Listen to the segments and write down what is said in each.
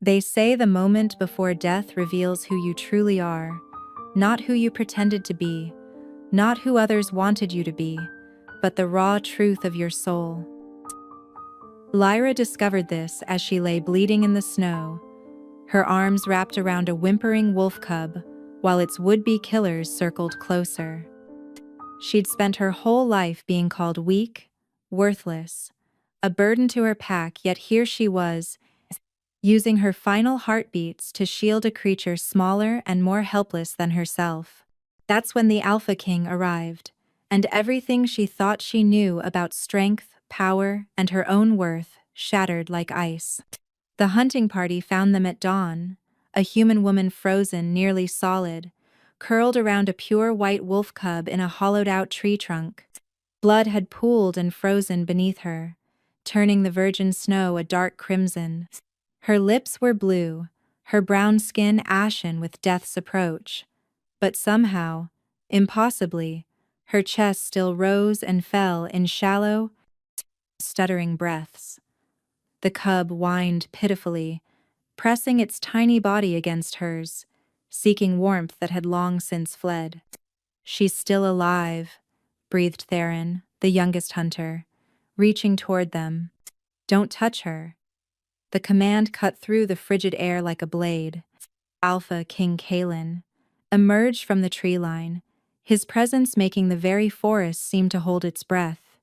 They say the moment before death reveals who you truly are, not who you pretended to be, not who others wanted you to be, but the raw truth of your soul. Lyra discovered this as she lay bleeding in the snow, her arms wrapped around a whimpering wolf cub, while its would-be killers circled closer. She'd spent her whole life being called weak, worthless, a burden to her pack, yet here she was, using her final heartbeats to shield a creature smaller and more helpless than herself. That's when the Alpha King arrived, and everything she thought she knew about strength, power, and her own worth shattered like ice. The hunting party found them at dawn, a human woman frozen nearly solid, curled around a pure white wolf cub in a hollowed-out tree trunk. Blood had pooled and frozen beneath her, turning the virgin snow a dark crimson. Her lips were blue, her brown skin ashen with death's approach. But somehow, impossibly, her chest still rose and fell in shallow, stuttering breaths. The cub whined pitifully, pressing its tiny body against hers, seeking warmth that had long since fled. "She's still alive," breathed Theron, the youngest hunter, reaching toward them. "Don't touch her." The command cut through the frigid air like a blade. Alpha King Kalen emerged from the tree line, his presence making the very forest seem to hold its breath.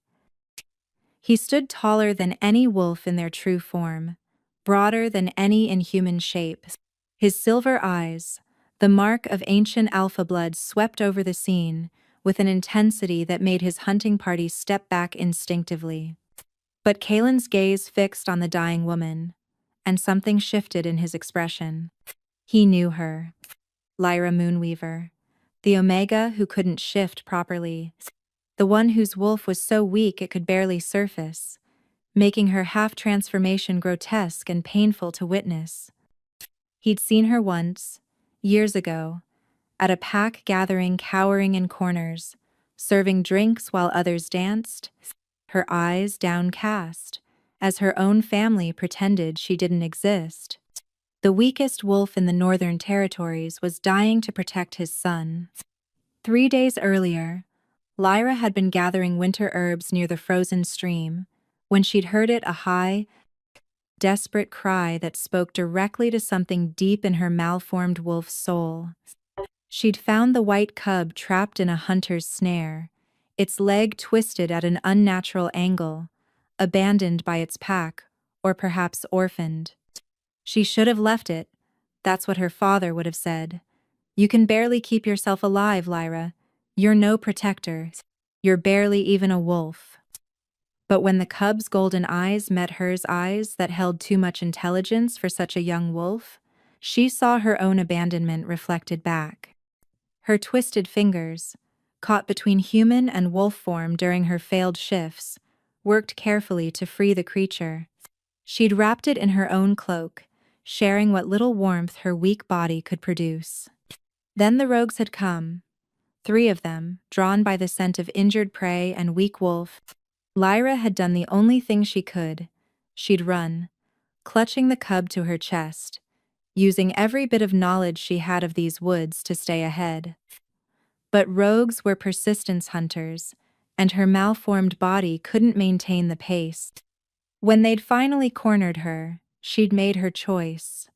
He stood taller than any wolf in their true form, broader than any in human shape. His silver eyes, the mark of ancient alpha blood, swept over the scene with an intensity that made his hunting party step back instinctively. But Kalen's gaze fixed on the dying woman, and something shifted in his expression. He knew her. Lyra Moonweaver, the Omega who couldn't shift properly, the one whose wolf was so weak it could barely surface, making her half-transformation grotesque and painful to witness. He'd seen her once, years ago, at a pack gathering cowering in corners, serving drinks while others danced, her eyes downcast, as her own family pretended she didn't exist. The weakest wolf in the Northern Territories was dying to protect his son. 3 days earlier, Lyra had been gathering winter herbs near the frozen stream, when she'd heard it, a high, desperate cry that spoke directly to something deep in her malformed wolf's soul. She'd found the white cub trapped in a hunter's snare, its leg twisted at an unnatural angle, abandoned by its pack, or perhaps orphaned. She should have left it, that's what her father would have said. "You can barely keep yourself alive, Lyra. You're no protector. You're barely even a wolf." But when the cub's golden eyes met hers, eyes that held too much intelligence for such a young wolf, she saw her own abandonment reflected back. Her twisted fingers, caught between human and wolf form during her failed shifts, worked carefully to free the creature. She'd wrapped it in her own cloak, sharing what little warmth her weak body could produce. Then the rogues had come, 3 of them, drawn by the scent of injured prey and weak wolf. Lyra had done the only thing she could. She'd run, clutching the cub to her chest, using every bit of knowledge she had of these woods to stay ahead. But rogues were persistence hunters, and her malformed body couldn't maintain the pace. When they'd finally cornered her, she'd made her choice.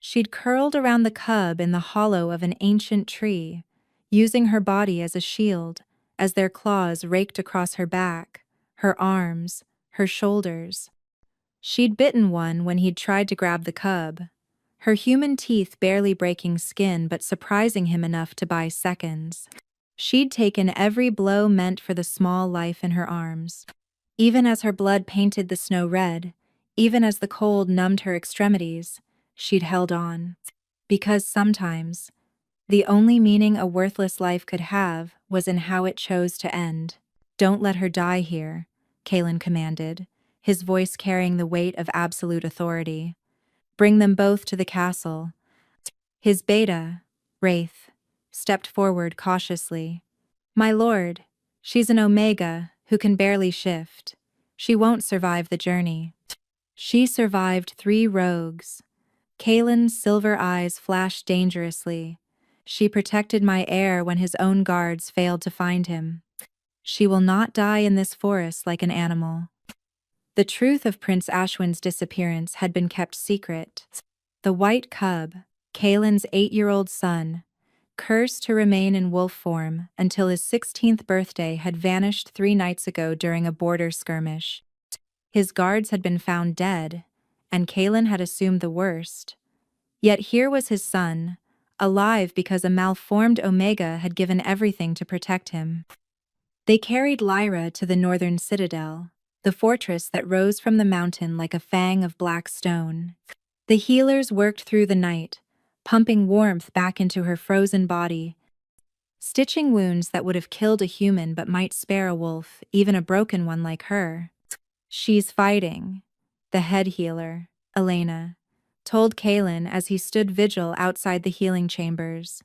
She'd curled around the cub in the hollow of an ancient tree, using her body as a shield, as their claws raked across her back, her arms, her shoulders. She'd bitten one when he'd tried to grab the cub, her human teeth barely breaking skin but surprising him enough to buy seconds. She'd taken every blow meant for the small life in her arms. Even as her blood painted the snow red, even as the cold numbed her extremities, she'd held on. Because sometimes, the only meaning a worthless life could have was in how it chose to end. "Don't let her die here," Kalen commanded, his voice carrying the weight of absolute authority. "Bring them both to the castle." His beta, Wraith, stepped forward cautiously. "My lord, she's an Omega who can barely shift. She won't survive the journey." "She survived 3 rogues," Kalen's silver eyes flashed dangerously. She protected my heir when his own guards failed to find him. She will not die in this forest like an animal. The truth of Prince Ashwin's disappearance had been kept secret. The white cub, Kalen's 8-year-old son, cursed to remain in wolf form until his 16th birthday, had vanished 3 nights ago during a border skirmish. His guards had been found dead, and Kalen had assumed the worst. Yet here was his son, alive because a malformed Omega had given everything to protect him. They carried Lyra to the northern citadel, the fortress that rose from the mountain like a fang of black stone. The healers worked through the night, pumping warmth back into her frozen body, stitching wounds that would have killed a human but might spare a wolf, even a broken one like her. "She's fighting," the head healer, Elena, told Kalen as he stood vigil outside the healing chambers.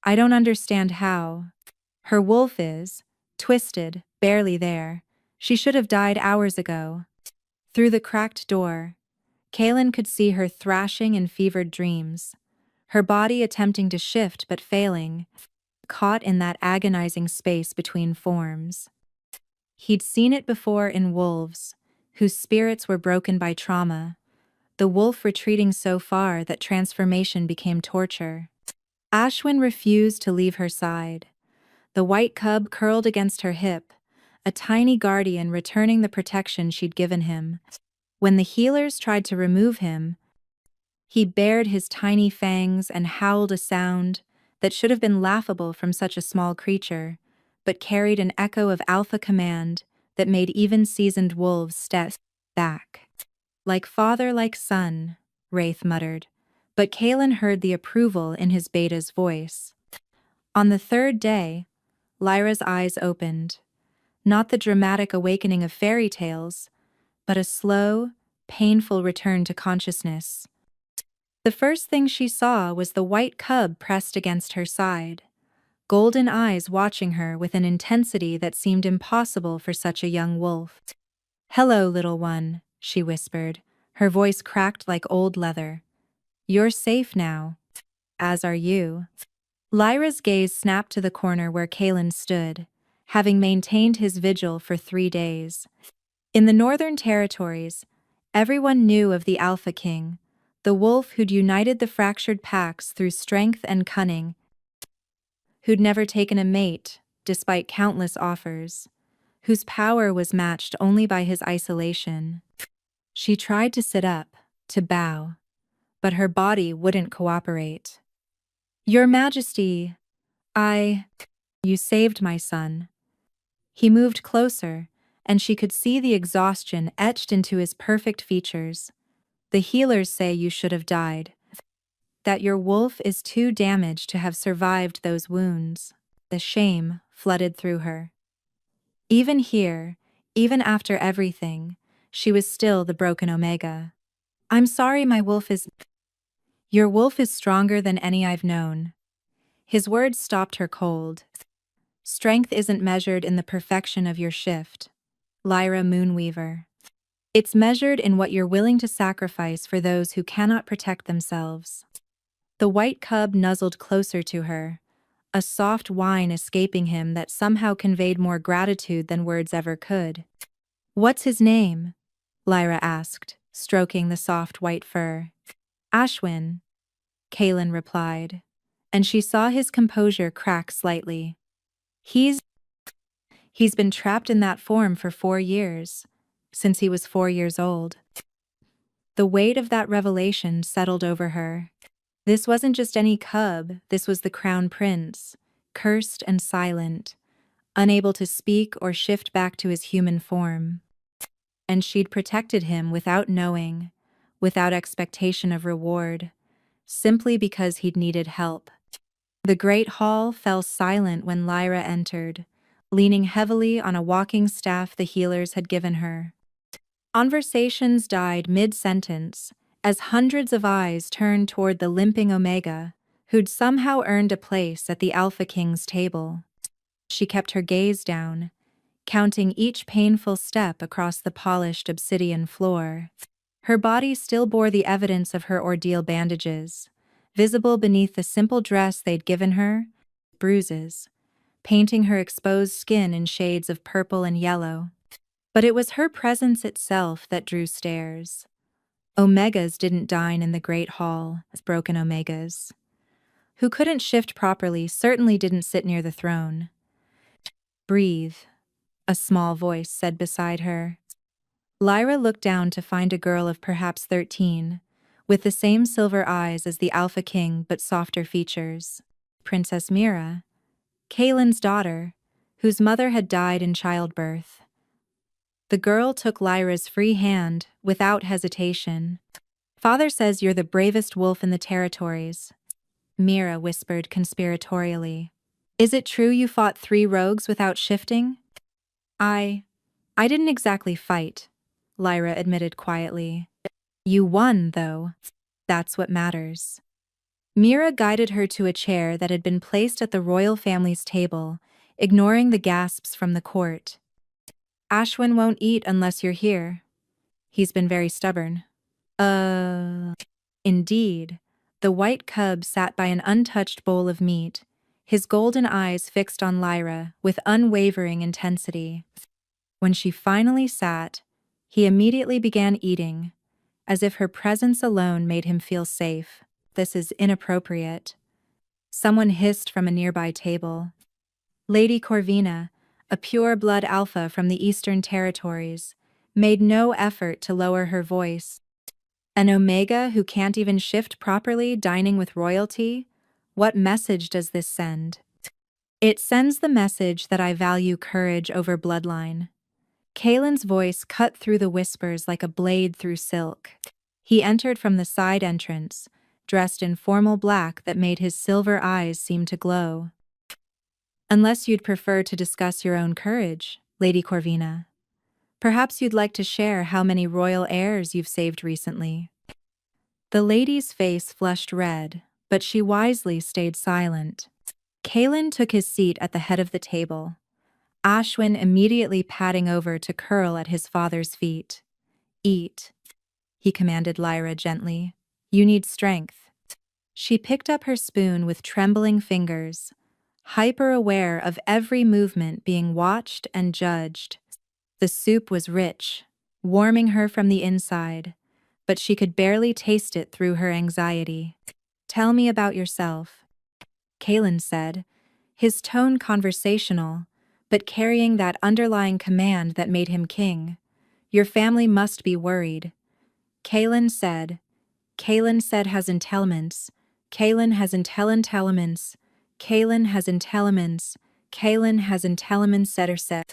"I don't understand how. Her wolf is twisted, barely there. She should have died hours ago." Through the cracked door, Kalen could see her thrashing in fevered dreams, her body attempting to shift but failing, caught in that agonizing space between forms. He'd seen it before in wolves, whose spirits were broken by trauma, the wolf retreating so far that transformation became torture. Ashwin refused to leave her side. The white cub curled against her hip, a tiny guardian returning the protection she'd given him. When the healers tried to remove him, he bared his tiny fangs and howled a sound that should have been laughable from such a small creature, but carried an echo of alpha command that made even seasoned wolves step back. "Like father, like son," Wraith muttered, but Kalen heard the approval in his beta's voice. On the 3rd day, Lyra's eyes opened. Not the dramatic awakening of fairy tales, but a slow, painful return to consciousness. The first thing she saw was the white cub pressed against her side, golden eyes watching her with an intensity that seemed impossible for such a young wolf. "Hello, little one," she whispered, her voice cracked like old leather. "You're safe now. As are you." Lyra's gaze snapped to the corner where Kalen stood, having maintained his vigil for 3 days. In the Northern Territories, everyone knew of the Alpha King, the wolf who'd united the fractured packs through strength and cunning, who'd never taken a mate, despite countless offers, whose power was matched only by his isolation. She tried to sit up, to bow, but her body wouldn't cooperate. "Your Majesty, you saved my son." He moved closer, and she could see the exhaustion etched into his perfect features. "The healers say you should have died. That your wolf is too damaged to have survived those wounds." The shame flooded through her. Even here, even after everything, she was still the broken Omega. "I'm sorry, my wolf is..." "Your wolf is stronger than any I've known." His words stopped her cold. "Strength isn't measured in the perfection of your shift, Lyra Moonweaver. It's measured in what you're willing to sacrifice for those who cannot protect themselves." The white cub nuzzled closer to her, a soft whine escaping him that somehow conveyed more gratitude than words ever could. "What's his name?" Lyra asked, stroking the soft white fur. "Ashwin," Kalen replied, and she saw his composure crack slightly. He's been trapped in that form for 4 years, since he was 4 years old." The weight of that revelation settled over her. This wasn't just any cub, this was the crown prince, cursed and silent, unable to speak or shift back to his human form. And she'd protected him without knowing, without expectation of reward, simply because he'd needed help. The great hall fell silent when Lyra entered, leaning heavily on a walking staff the healers had given her. Conversations died mid-sentence, as hundreds of eyes turned toward the limping Omega, who'd somehow earned a place at the Alpha King's table. She kept her gaze down, counting each painful step across the polished obsidian floor. Her body still bore the evidence of her ordeal: bandages, visible beneath the simple dress they'd given her, bruises, painting her exposed skin in shades of purple and yellow. But it was her presence itself that drew stares. Omegas didn't dine in the great hall as broken Omegas. Who couldn't shift properly certainly didn't sit near the throne. Breathe, a small voice said beside her. Lyra looked down to find a girl of perhaps 13, with the same silver eyes as the Alpha King but softer features. Princess Mira, Kaelin's daughter, whose mother had died in childbirth. The girl took Lyra's free hand without hesitation. Father says you're the bravest wolf in the territories, Mira whispered conspiratorially. Is it true you fought 3 rogues without shifting? I didn't exactly fight, Lyra admitted quietly. You won, though. That's what matters. Mira guided her to a chair that had been placed at the royal family's table, ignoring the gasps from the court. Ashwin won't eat unless you're here. He's been very stubborn. Indeed. The white cub sat by an untouched bowl of meat, his golden eyes fixed on Lyra with unwavering intensity. When she finally sat, he immediately began eating, as if her presence alone made him feel safe. This is inappropriate. Someone hissed from a nearby table. Lady Corvina, a pure-blood alpha from the Eastern Territories, made no effort to lower her voice. An Omega who can't even shift properly dining with royalty? What message does this send? It sends the message that I value courage over bloodline. Kaelin's voice cut through the whispers like a blade through silk. He entered from the side entrance, dressed in formal black that made his silver eyes seem to glow. Unless you'd prefer to discuss your own courage, Lady Corvina. Perhaps you'd like to share how many royal heirs you've saved recently. The lady's face flushed red, but she wisely stayed silent. Kaelin took his seat at the head of the table, Ashwin immediately padding over to curl at his father's feet. Eat, he commanded Lyra gently. You need strength. She picked up her spoon with trembling fingers, hyper-aware of every movement being watched and judged. The soup was rich, warming her from the inside, but she could barely taste it through her anxiety. Tell me about yourself, Kaelin said, his tone conversational, but carrying that underlying command that made him king. Your family must be worried. Kaelin said has intelligence. Kaelin has intelligence. Kaelin has intelligence. Kaelin has intelligence, said.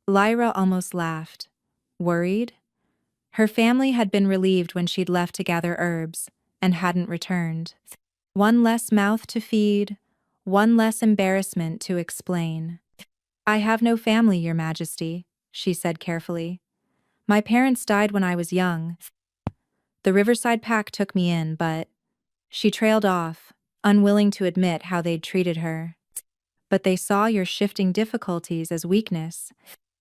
Lyra almost laughed. Worried? Her family had been relieved when she'd left to gather herbs, and hadn't returned. One less mouth to feed, one less embarrassment to explain. I have no family, Your Majesty, she said carefully. My parents died when I was young. The Riverside Pack took me in, but... She trailed off, unwilling to admit how they'd treated her. But they saw your shifting difficulties as weakness.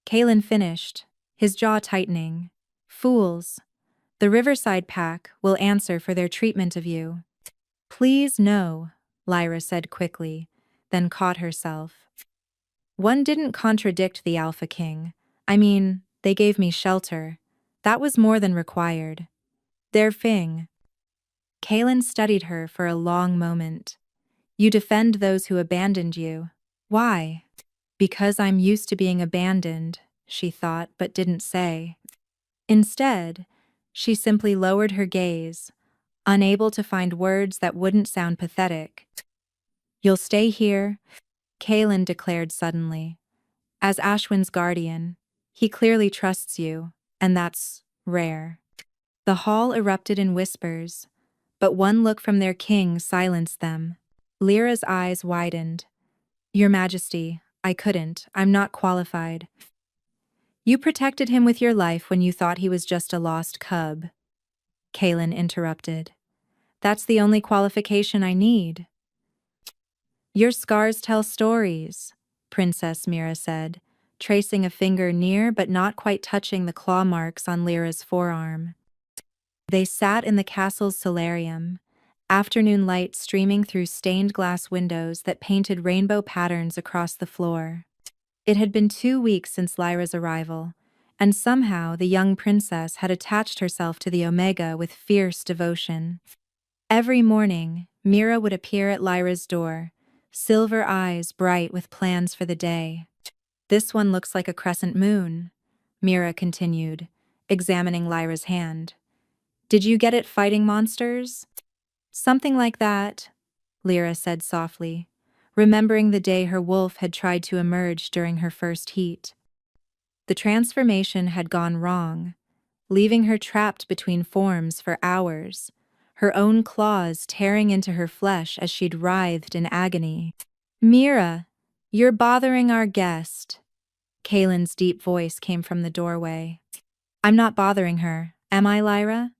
Kaelin finished, his jaw tightening. Fools. The Riverside Pack will answer for their treatment of you. Please no, Lyra said quickly, then caught herself. One didn't contradict the Alpha King. I mean, they gave me shelter. That was more than required. Their thing. Kaelin studied her for a long moment. You defend those who abandoned you. Why? Because I'm used to being abandoned, she thought but didn't say. Instead, she simply lowered her gaze, unable to find words that wouldn't sound pathetic. You'll stay here, Kaelin declared suddenly. As Ashwin's guardian, he clearly trusts you, and that's rare. The hall erupted in whispers, but one look from their king silenced them. Lyra's eyes widened. Your Majesty, I couldn't. I'm not qualified. You protected him with your life when you thought he was just a lost cub, Kaelin interrupted. That's the only qualification I need. Your scars tell stories, Princess Mira said, tracing a finger near but not quite touching the claw marks on Lyra's forearm. They sat in the castle's solarium, afternoon light streaming through stained glass windows that painted rainbow patterns across the floor. It had been 2 weeks since Lyra's arrival, and somehow the young princess had attached herself to the Omega with fierce devotion. Every morning, Mira would appear at Lyra's door, silver eyes bright with plans for the day. "This one looks like a crescent moon," Mira continued, examining Lyra's hand. "Did you get it fighting monsters?" "Something like that," Lyra said softly, remembering the day her wolf had tried to emerge during her first heat. The transformation had gone wrong, leaving her trapped between forms for hours, her own claws tearing into her flesh as she'd writhed in agony. "Mira, you're bothering our guest." Kaylin's deep voice came from the doorway. "I'm not bothering her, am I, Lyra?"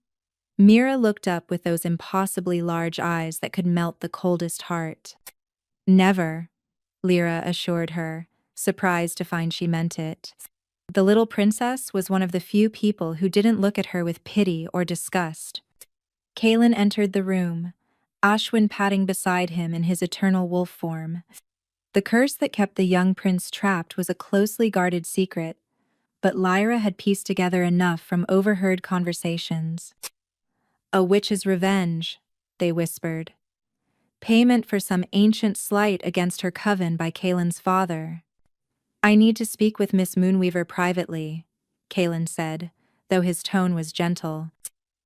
Mira looked up with those impossibly large eyes that could melt the coldest heart. "Never," Lyra assured her, surprised to find she meant it. The little princess was one of the few people who didn't look at her with pity or disgust. Kaylin entered the room, Ashwin padding beside him in his eternal wolf form. The curse that kept the young prince trapped was a closely guarded secret, but Lyra had pieced together enough from overheard conversations. "A witch's revenge," they whispered. "Payment for some ancient slight against her coven by Kaylin's father." "I need to speak with Miss Moonweaver privately," Kaylin said, though his tone was gentle.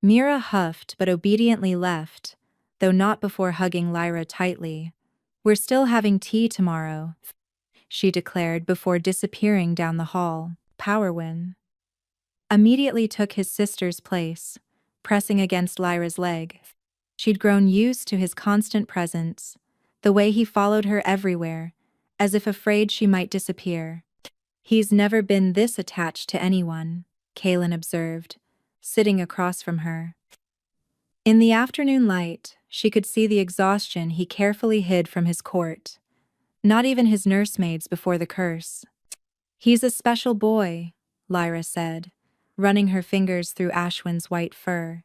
Mira huffed but obediently left, though not before hugging Lyra tightly. "We're still having tea tomorrow," she declared before disappearing down the hall. Powerwin immediately took his sister's place, pressing against Lyra's leg. She'd grown used to his constant presence, the way he followed her everywhere, as if afraid she might disappear. "He's never been this attached to anyone," Kaylin observed, sitting across from her. In the afternoon light, she could see the exhaustion he carefully hid from his court. Not even his nursemaids before the curse. "He's a special boy," Lyra said, running her fingers through Ashwin's white fur.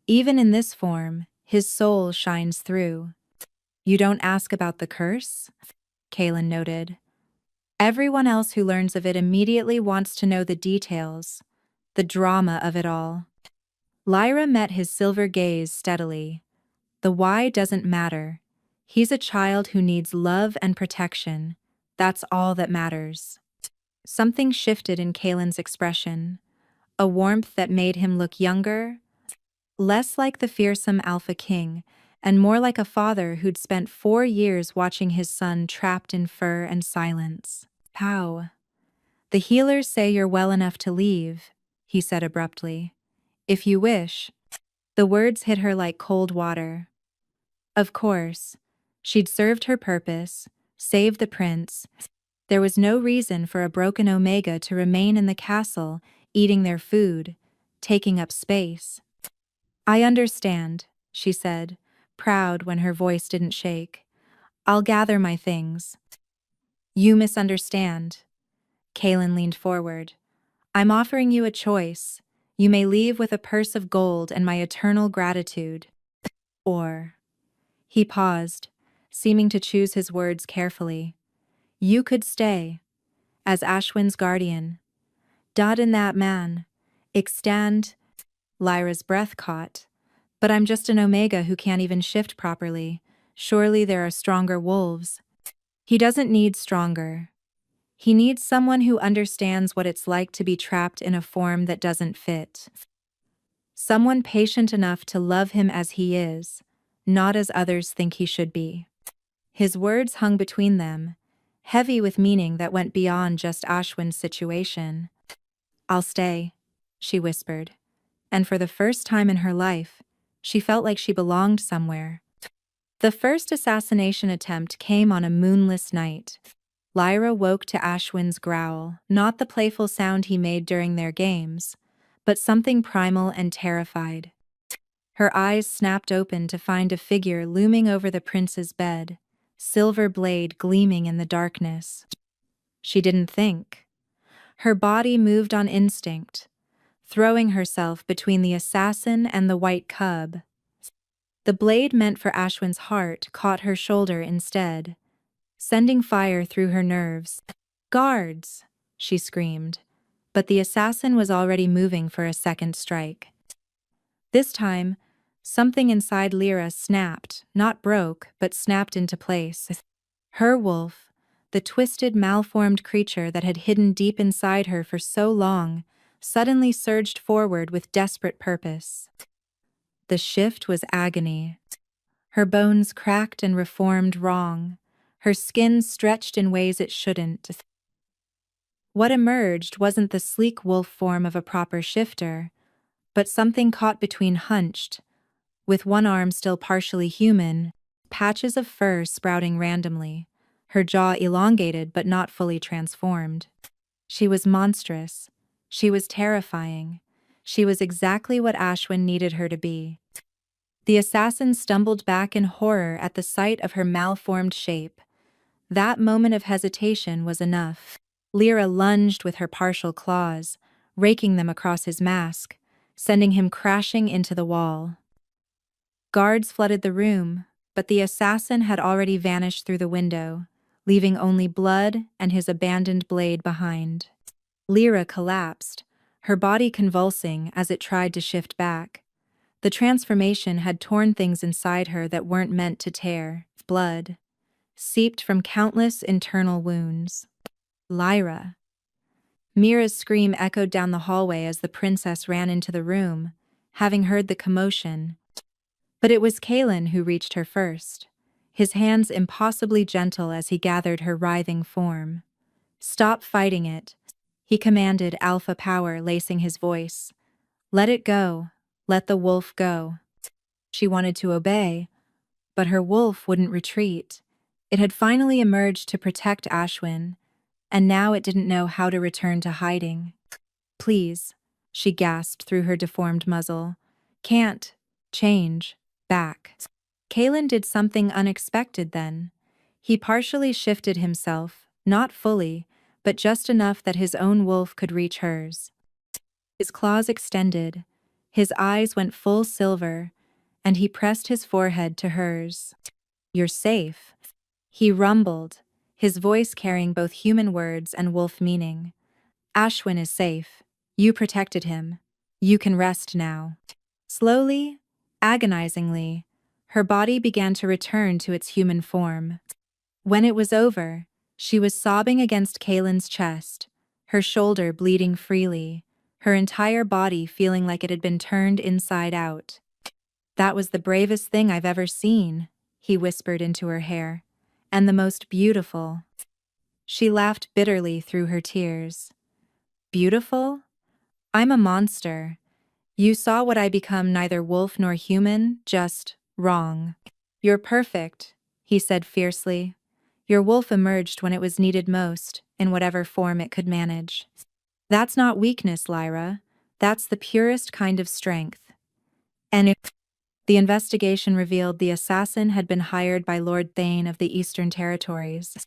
"Even in this form, his soul shines through." "You don't ask about the curse?" Kaylin noted. "Everyone else who learns of it immediately wants to know the details, the drama of it all." Lyra met his silver gaze steadily. "The why doesn't matter. He's a child who needs love and protection. That's all that matters." Something shifted in Kaylin's expression, a warmth that made him look younger, less like the fearsome alpha king, and more like a father who'd spent 4 years watching his son trapped in fur and silence. "How?" "The healers say you're well enough to leave," he said abruptly. "If you wish." The words hit her like cold water. Of course, she'd served her purpose, saved the prince. There was no reason for a broken Omega to remain in the castle, eating their food, taking up space. "I understand," she said, proud when her voice didn't shake. "I'll gather my things." "You misunderstand." Kaylin leaned forward. "I'm offering you a choice. You may leave with a purse of gold and my eternal gratitude. Or..." He paused, seeming to choose his words carefully. "You could stay, as Ashwin's guardian. Dot in that man. Extend." Lyra's breath caught. "But I'm just an Omega who can't even shift properly. Surely there are stronger wolves." "He doesn't need stronger. He needs someone who understands what it's like to be trapped in a form that doesn't fit. Someone patient enough to love him as he is, not as others think he should be." His words hung between them, heavy with meaning that went beyond just Ashwin's situation. "I'll stay," she whispered, and for the first time in her life, she felt like she belonged somewhere. The first assassination attempt came on a moonless night. Lyra woke to Ashwin's growl, not the playful sound he made during their games, but something primal and terrified. Her eyes snapped open to find a figure looming over the prince's bed, silver blade gleaming in the darkness. She didn't think. Her body moved on instinct, throwing herself between the assassin and the white cub. The blade meant for Ashwin's heart caught her shoulder instead, sending fire through her nerves. "Guards!" she screamed, but the assassin was already moving for a second strike. This time, something inside Lyra snapped, not broke, but snapped into place. Her wolf, the twisted, malformed creature that had hidden deep inside her for so long, suddenly surged forward with desperate purpose. The shift was agony. Her bones cracked and reformed wrong, her skin stretched in ways it shouldn't. What emerged wasn't the sleek wolf form of a proper shifter, but something caught between hunched, with one arm still partially human, patches of fur sprouting randomly, her jaw elongated but not fully transformed. She was monstrous. She was terrifying. She was exactly what Ashwin needed her to be. The assassin stumbled back in horror at the sight of her malformed shape. That moment of hesitation was enough. Lyra lunged with her partial claws, raking them across his mask, sending him crashing into the wall. Guards flooded the room, but the assassin had already vanished through the window, leaving only blood and his abandoned blade behind. Lyra collapsed, her body convulsing as it tried to shift back. The transformation had torn things inside her that weren't meant to tear. Blood seeped from countless internal wounds. Lyra. Mira's scream echoed down the hallway as the princess ran into the room, having heard the commotion. But it was Kalen who reached her first, his hands impossibly gentle as he gathered her writhing form. "Stop fighting it," he commanded, alpha power lacing his voice. "Let it go. Let the wolf go." She wanted to obey, but her wolf wouldn't retreat. It had finally emerged to protect Ashwin, and now it didn't know how to return to hiding. "Please," she gasped through her deformed muzzle. "Can't. Change. Back." Kalen did something unexpected then. He partially shifted himself, not fully, but just enough that his own wolf could reach hers. His claws extended, his eyes went full silver, and he pressed his forehead to hers. "You're safe," he rumbled, his voice carrying both human words and wolf meaning. "Ashwin is safe. You protected him. You can rest now." Slowly, agonizingly, her body began to return to its human form. When it was over, she was sobbing against Kalen's chest, her shoulder bleeding freely, her entire body feeling like it had been turned inside out. "That was the bravest thing I've ever seen," he whispered into her hair, "and the most beautiful." She laughed bitterly through her tears. "Beautiful? I'm a monster. You saw what I become, neither wolf nor human, just wrong." "You're perfect," he said fiercely. "Your wolf emerged when it was needed most, in whatever form it could manage. That's not weakness, Lyra. That's the purest kind of strength." And if the investigation revealed the assassin had been hired by Lord Thane of the Eastern Territories,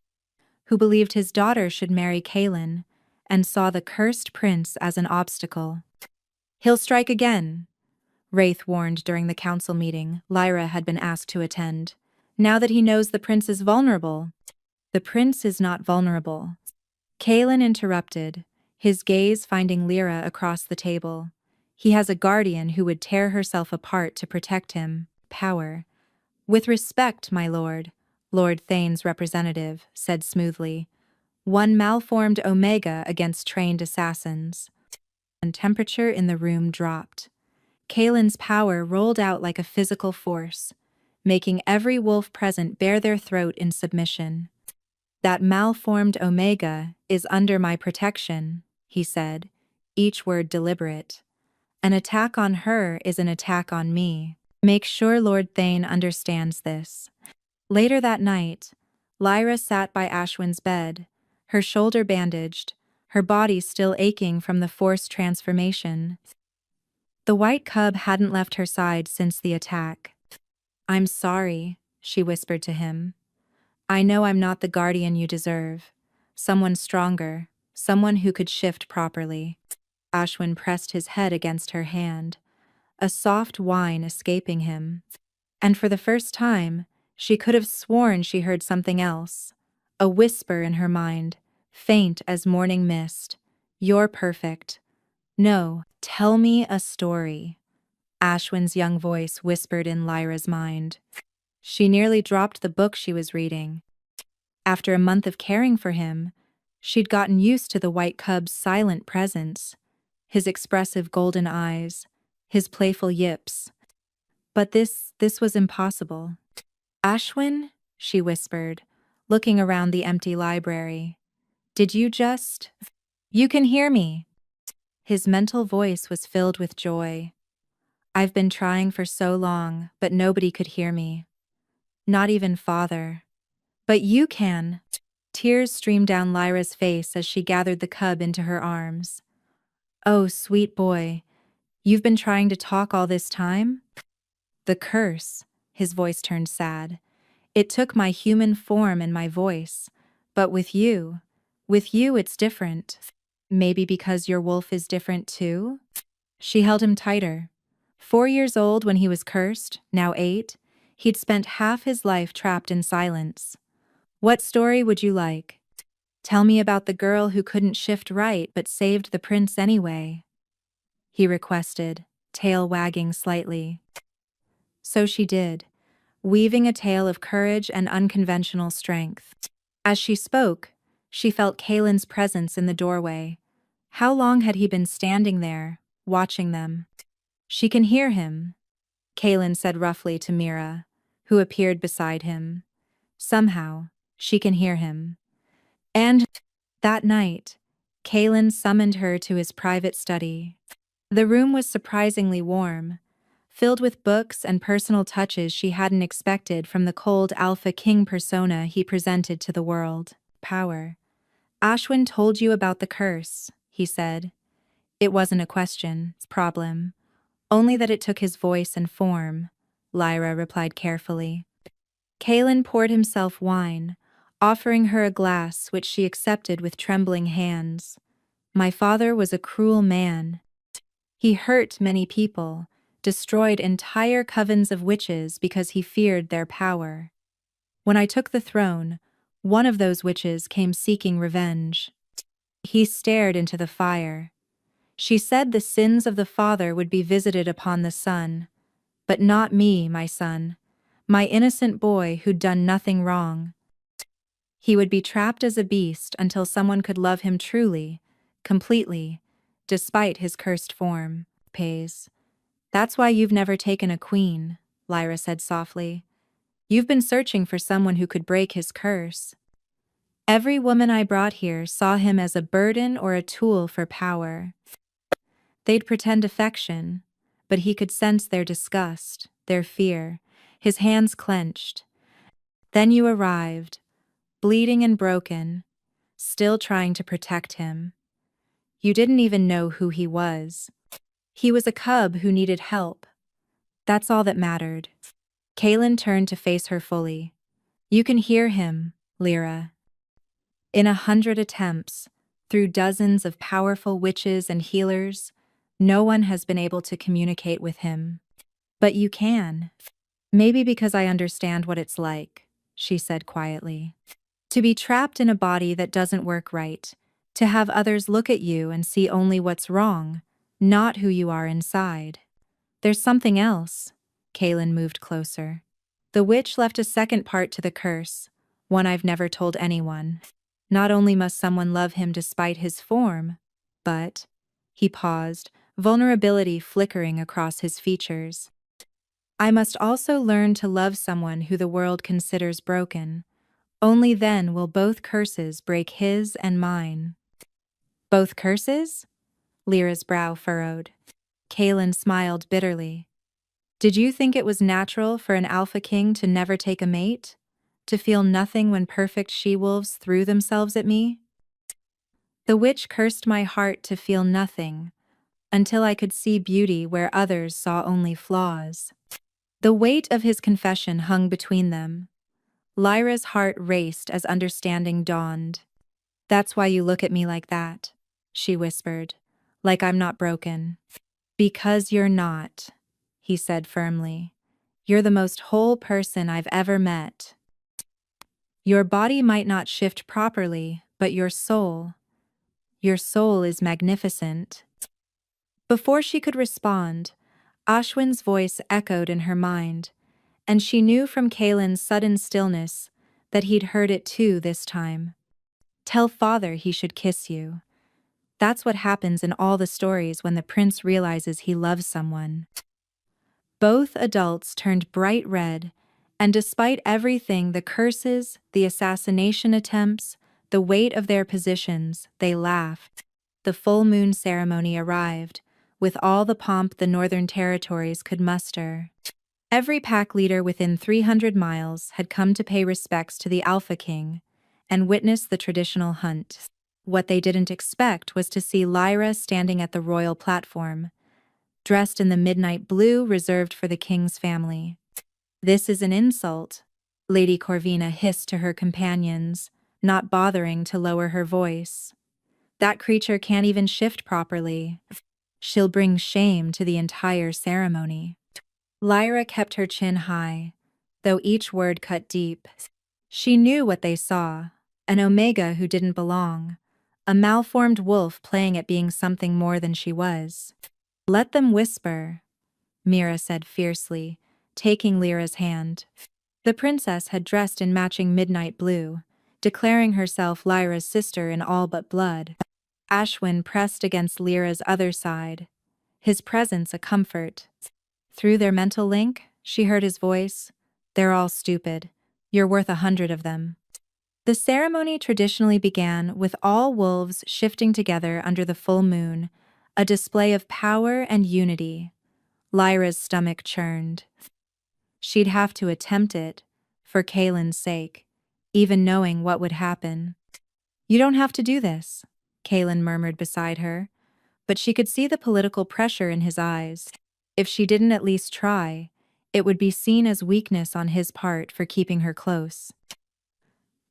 who believed his daughter should marry Kalen, and saw the cursed prince as an obstacle. "He'll strike again," Wraith warned during the council meeting Lyra had been asked to attend. "Now that he knows the prince is vulnerable." "The prince is not vulnerable," Kalen interrupted, his gaze finding Lyra across the table. "He has a guardian who would tear herself apart to protect him. Power." "With respect, my lord," Lord Thane's representative said smoothly. "One malformed Omega against trained assassins." And temperature in the room dropped. Kalen's power rolled out like a physical force, making every wolf present bare their throat in submission. "That malformed Omega is under my protection," he said, each word deliberate. "An attack on her is an attack on me. Make sure Lord Thane understands this." Later that night, Lyra sat by Ashwin's bed, her shoulder bandaged, her body still aching from the forced transformation. The white cub hadn't left her side since the attack. "I'm sorry," she whispered to him. "I know I'm not the guardian you deserve. Someone stronger, someone who could shift properly." Ashwin pressed his head against her hand, a soft whine escaping him. And for the first time, she could have sworn she heard something else. A whisper in her mind, faint as morning mist. "You're perfect. No, tell me a story." Ashwin's young voice whispered in Lyra's mind. She nearly dropped the book she was reading. After a month of caring for him, she'd gotten used to the white cub's silent presence, his expressive golden eyes, his playful yips. But this was impossible. "Ashwin," she whispered, looking around the empty library. "Did you just... You can hear me." His mental voice was filled with joy. "I've been trying for so long, but nobody could hear me. Not even Father. But you can." Tears streamed down Lyra's face as she gathered the cub into her arms. "Oh, sweet boy, you've been trying to talk all this time?" "The curse," his voice turned sad. "It took my human form and my voice. But with you it's different. Maybe because your wolf is different too?" She held him tighter. 4 years old when he was cursed, now 8, he'd spent half his life trapped in silence. "What story would you like?" "Tell me about the girl who couldn't shift right but saved the prince anyway," he requested, tail wagging slightly. So she did, weaving a tale of courage and unconventional strength. As she spoke, she felt Kalen's presence in the doorway. How long had he been standing there, watching them? "She can hear him," Kalen said roughly to Mira, who appeared beside him. "Somehow, she can hear him." And that night, Kalen summoned her to his private study. The room was surprisingly warm, filled with books and personal touches she hadn't expected from the cold Alpha King persona he presented to the world. "Power. Ashwin told you about the curse," he said. "It wasn't a question, problem. Only that it took his voice and form," Lyra replied carefully. Kalen poured himself wine, offering her a glass which she accepted with trembling hands. "My father was a cruel man. He hurt many people, destroyed entire covens of witches because he feared their power. When I took the throne, one of those witches came seeking revenge." He stared into the fire. "She said the sins of the father would be visited upon the son. But not me, my son. My innocent boy who'd done nothing wrong. He would be trapped as a beast until someone could love him truly, completely, despite his cursed form." "Pays. That's why you've never taken a queen," Lyra said softly. "You've been searching for someone who could break his curse. Every woman I brought here saw him as a burden or a tool for power. They'd pretend affection, but he could sense their disgust, their fear, his hands clenched. Then you arrived, bleeding and broken, still trying to protect him. You didn't even know who he was. He was a cub who needed help. That's all that mattered." Kalen turned to face her fully. "You can hear him, Lyra. In 100 attempts, through dozens of powerful witches and healers, no one has been able to communicate with him. But you can. Maybe because I understand what it's like," she said quietly. "To be trapped in a body that doesn't work right, to have others look at you and see only what's wrong, not who you are inside. There's something else." Kalen moved closer. "The witch left a second part to the curse, one I've never told anyone. Not only must someone love him despite his form, but..." He paused, vulnerability flickering across his features. "I must also learn to love someone who the world considers broken. Only then will both curses break his and mine." "Both curses?" Lyra's brow furrowed. Kalen smiled bitterly. "Did you think it was natural for an alpha king to never take a mate? To feel nothing when perfect she-wolves threw themselves at me? The witch cursed my heart to feel nothing, until I could see beauty where others saw only flaws." The weight of his confession hung between them. Lyra's heart raced as understanding dawned. "That's why you look at me like that," she whispered, like I'm not broken. Because you're not, he said firmly. You're the most whole person I've ever met. Your body might not shift properly, but your soul is magnificent. Before she could respond, Ashwin's voice echoed in her mind, and she knew from Kalen's sudden stillness that he'd heard it too this time. Tell father he should kiss you. That's what happens in all the stories when the prince realizes he loves someone. Both adults turned bright red, and despite everything, the curses, the assassination attempts, the weight of their positions, they laughed. The full moon ceremony arrived, with all the pomp the Northern Territories could muster. Every pack leader within 300 miles had come to pay respects to the Alpha King and witness the traditional hunt. What they didn't expect was to see Lyra standing at the royal platform, dressed in the midnight blue reserved for the king's family. This is an insult, Lady Corvina hissed to her companions, not bothering to lower her voice. That creature can't even shift properly. She'll bring shame to the entire ceremony. Lyra kept her chin high, though each word cut deep. She knew what they saw, an Omega who didn't belong, a malformed wolf playing at being something more than she was. Let them whisper, Mira said fiercely, taking Lyra's hand. The princess had dressed in matching midnight blue, declaring herself Lyra's sister in all but blood. Ashwin pressed against Lyra's other side, his presence a comfort. Through their mental link, she heard his voice, "They're all stupid. You're worth 100 of them." The ceremony traditionally began with all wolves shifting together under the full moon, a display of power and unity. Lyra's stomach churned. She'd have to attempt it, for Kalen's sake, even knowing what would happen. "You don't have to do this," Kalen murmured beside her, but she could see the political pressure in his eyes. If she didn't at least try, it would be seen as weakness on his part for keeping her close.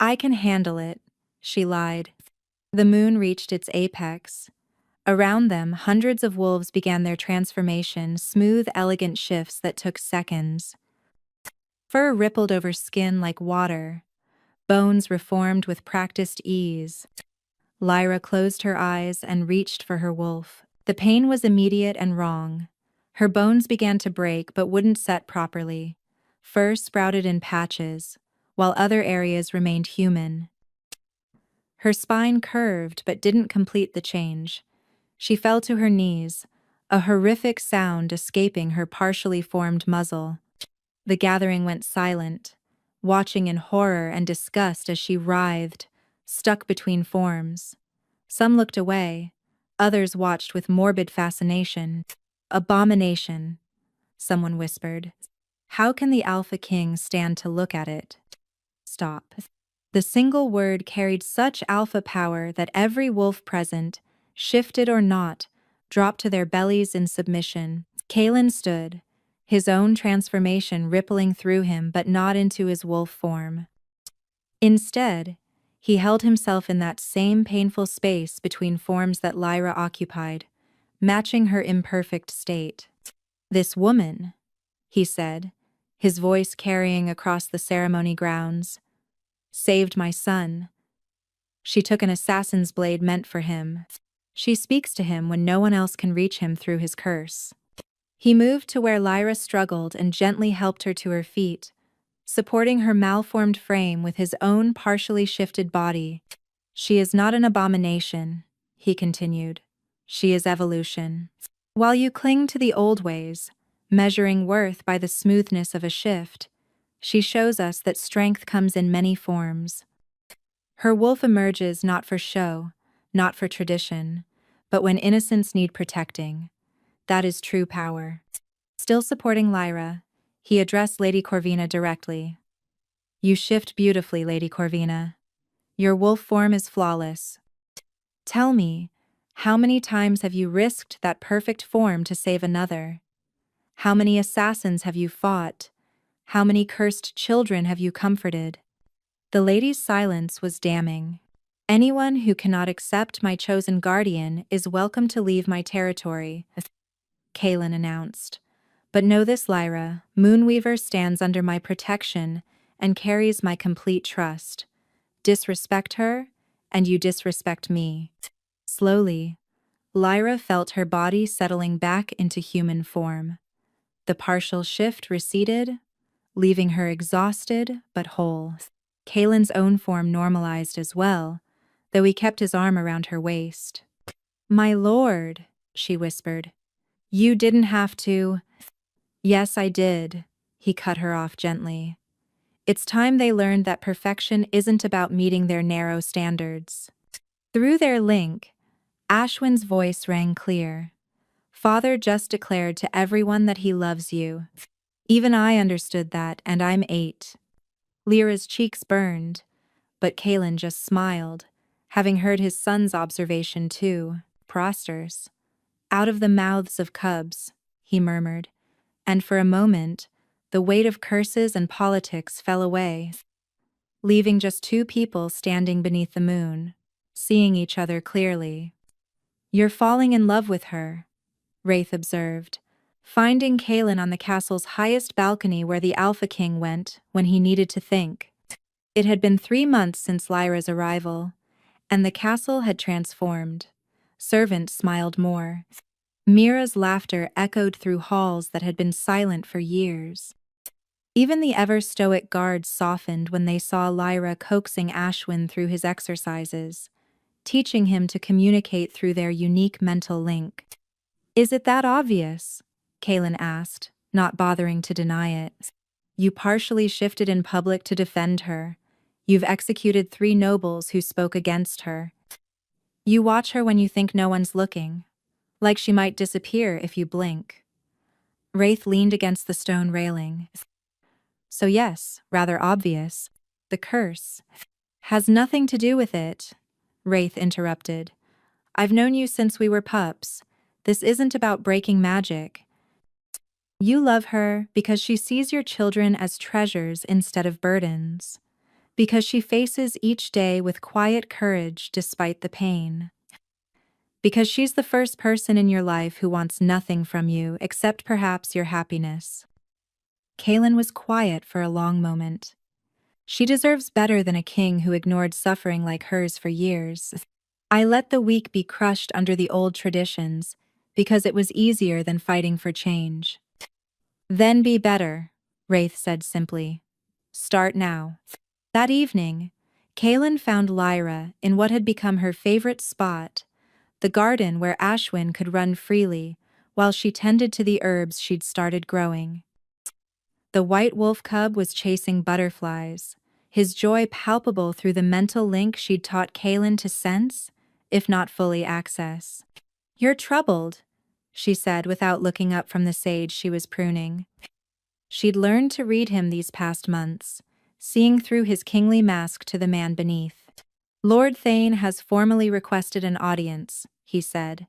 "I can handle it," she lied. The moon reached its apex. Around them, hundreds of wolves began their transformation, smooth, elegant shifts that took seconds. Fur rippled over skin like water, bones reformed with practiced ease. Lyra closed her eyes and reached for her wolf. The pain was immediate and wrong. Her bones began to break but wouldn't set properly. Fur sprouted in patches, while other areas remained human. Her spine curved but didn't complete the change. She fell to her knees, a horrific sound escaping her partially formed muzzle. The gathering went silent, watching in horror and disgust as she writhed, stuck between forms. Some looked away, others watched with morbid fascination. "Abomination," someone whispered. "How can the Alpha King stand to look at it?" Stop. The single word carried such alpha power that every wolf present, shifted or not, dropped to their bellies in submission. Kalen stood, his own transformation rippling through him but not into his wolf form. Instead, he held himself in that same painful space between forms that Lyra occupied, matching her imperfect state. "This woman," he said, his voice carrying across the ceremony grounds, "saved my son. She took an assassin's blade meant for him. She speaks to him when no one else can reach him through his curse." He moved to where Lyra struggled and gently helped her to her feet, supporting her malformed frame with his own partially shifted body. "She is not an abomination," he continued. "She is evolution. While you cling to the old ways, measuring worth by the smoothness of a shift, she shows us that strength comes in many forms. Her wolf emerges not for show, not for tradition, but when innocents need protecting. That is true power." Still supporting Lyra, he addressed Lady Corvina directly. "You shift beautifully, Lady Corvina. Your wolf form is flawless. Tell me, how many times have you risked that perfect form to save another? How many assassins have you fought? How many cursed children have you comforted?" The lady's silence was damning. Anyone who cannot accept my chosen guardian is welcome to leave my territory, Kaelin announced. But know this, Lyra, Moonweaver stands under my protection and carries my complete trust. Disrespect her, and you disrespect me. Slowly, Lyra felt her body settling back into human form. The partial shift receded, leaving her exhausted but whole. Kaelin's own form normalized as well, though he kept his arm around her waist. "My lord," she whispered, "you didn't have to." "Yes, I did," he cut her off gently. "It's time they learned that perfection isn't about meeting their narrow standards." Through their link, Ashwin's voice rang clear. "Father just declared to everyone that he loves you. Even I understood that, and I'm 8. Lyra's cheeks burned, but Kaelin just smiled, having heard his son's observation too. "Prosters. Out of the mouths of cubs," he murmured, and for a moment, the weight of curses and politics fell away, leaving just two people standing beneath the moon, seeing each other clearly. "You're falling in love with her," Wraith observed, finding Kaelin on the castle's highest balcony where the Alpha King went when he needed to think. It had been 3 months since Lyra's arrival, and the castle had transformed. Servants smiled more. Mira's laughter echoed through halls that had been silent for years. Even the ever-stoic guards softened when they saw Lyra coaxing Ashwin through his exercises, teaching him to communicate through their unique mental link. "Is it that obvious?" Kaelin asked, not bothering to deny it. "You partially shifted in public to defend her. You've executed 3 nobles who spoke against her. You watch her when you think no one's looking, like she might disappear if you blink." Wraith leaned against the stone railing. "So yes, rather obvious. The curse has nothing to do with it," Wraith interrupted. "I've known you since we were pups. This isn't about breaking magic. You love her because she sees your children as treasures instead of burdens. Because she faces each day with quiet courage despite the pain. Because she's the first person in your life who wants nothing from you except perhaps your happiness." Kaelin was quiet for a long moment. She deserves better than a king who ignored suffering like hers for years. "I let the weak be crushed under the old traditions because it was easier than fighting for change." "Then be better," Wraith said simply. "Start now." That evening, Kaelin found Lyra in what had become her favorite spot, the garden where Ashwin could run freely while she tended to the herbs she'd started growing. The white wolf cub was chasing butterflies, his joy palpable through the mental link she'd taught Kaelin to sense, if not fully access. "You're troubled," she said without looking up from the sage she was pruning. She'd learned to read him these past months, seeing through his kingly mask to the man beneath. "Lord Thane has formally requested an audience," he said.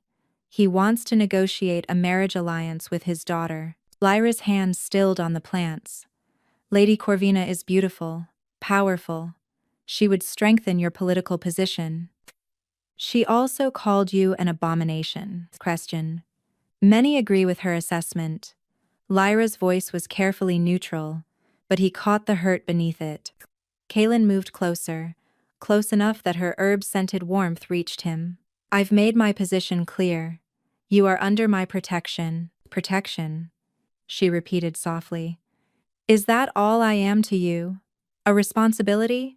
"He wants to negotiate a marriage alliance with his daughter." Lyra's hand stilled on the plants. "Lady Corvina is beautiful, powerful. She would strengthen your political position." "She also called you an abomination." Question. "Many agree with her assessment." Lyra's voice was carefully neutral, but he caught the hurt beneath it. Kaelin moved closer, close enough that her herb-scented warmth reached him. "I've made my position clear. You are under my protection." "Protection," she repeated softly. "Is that all I am to you? A responsibility?"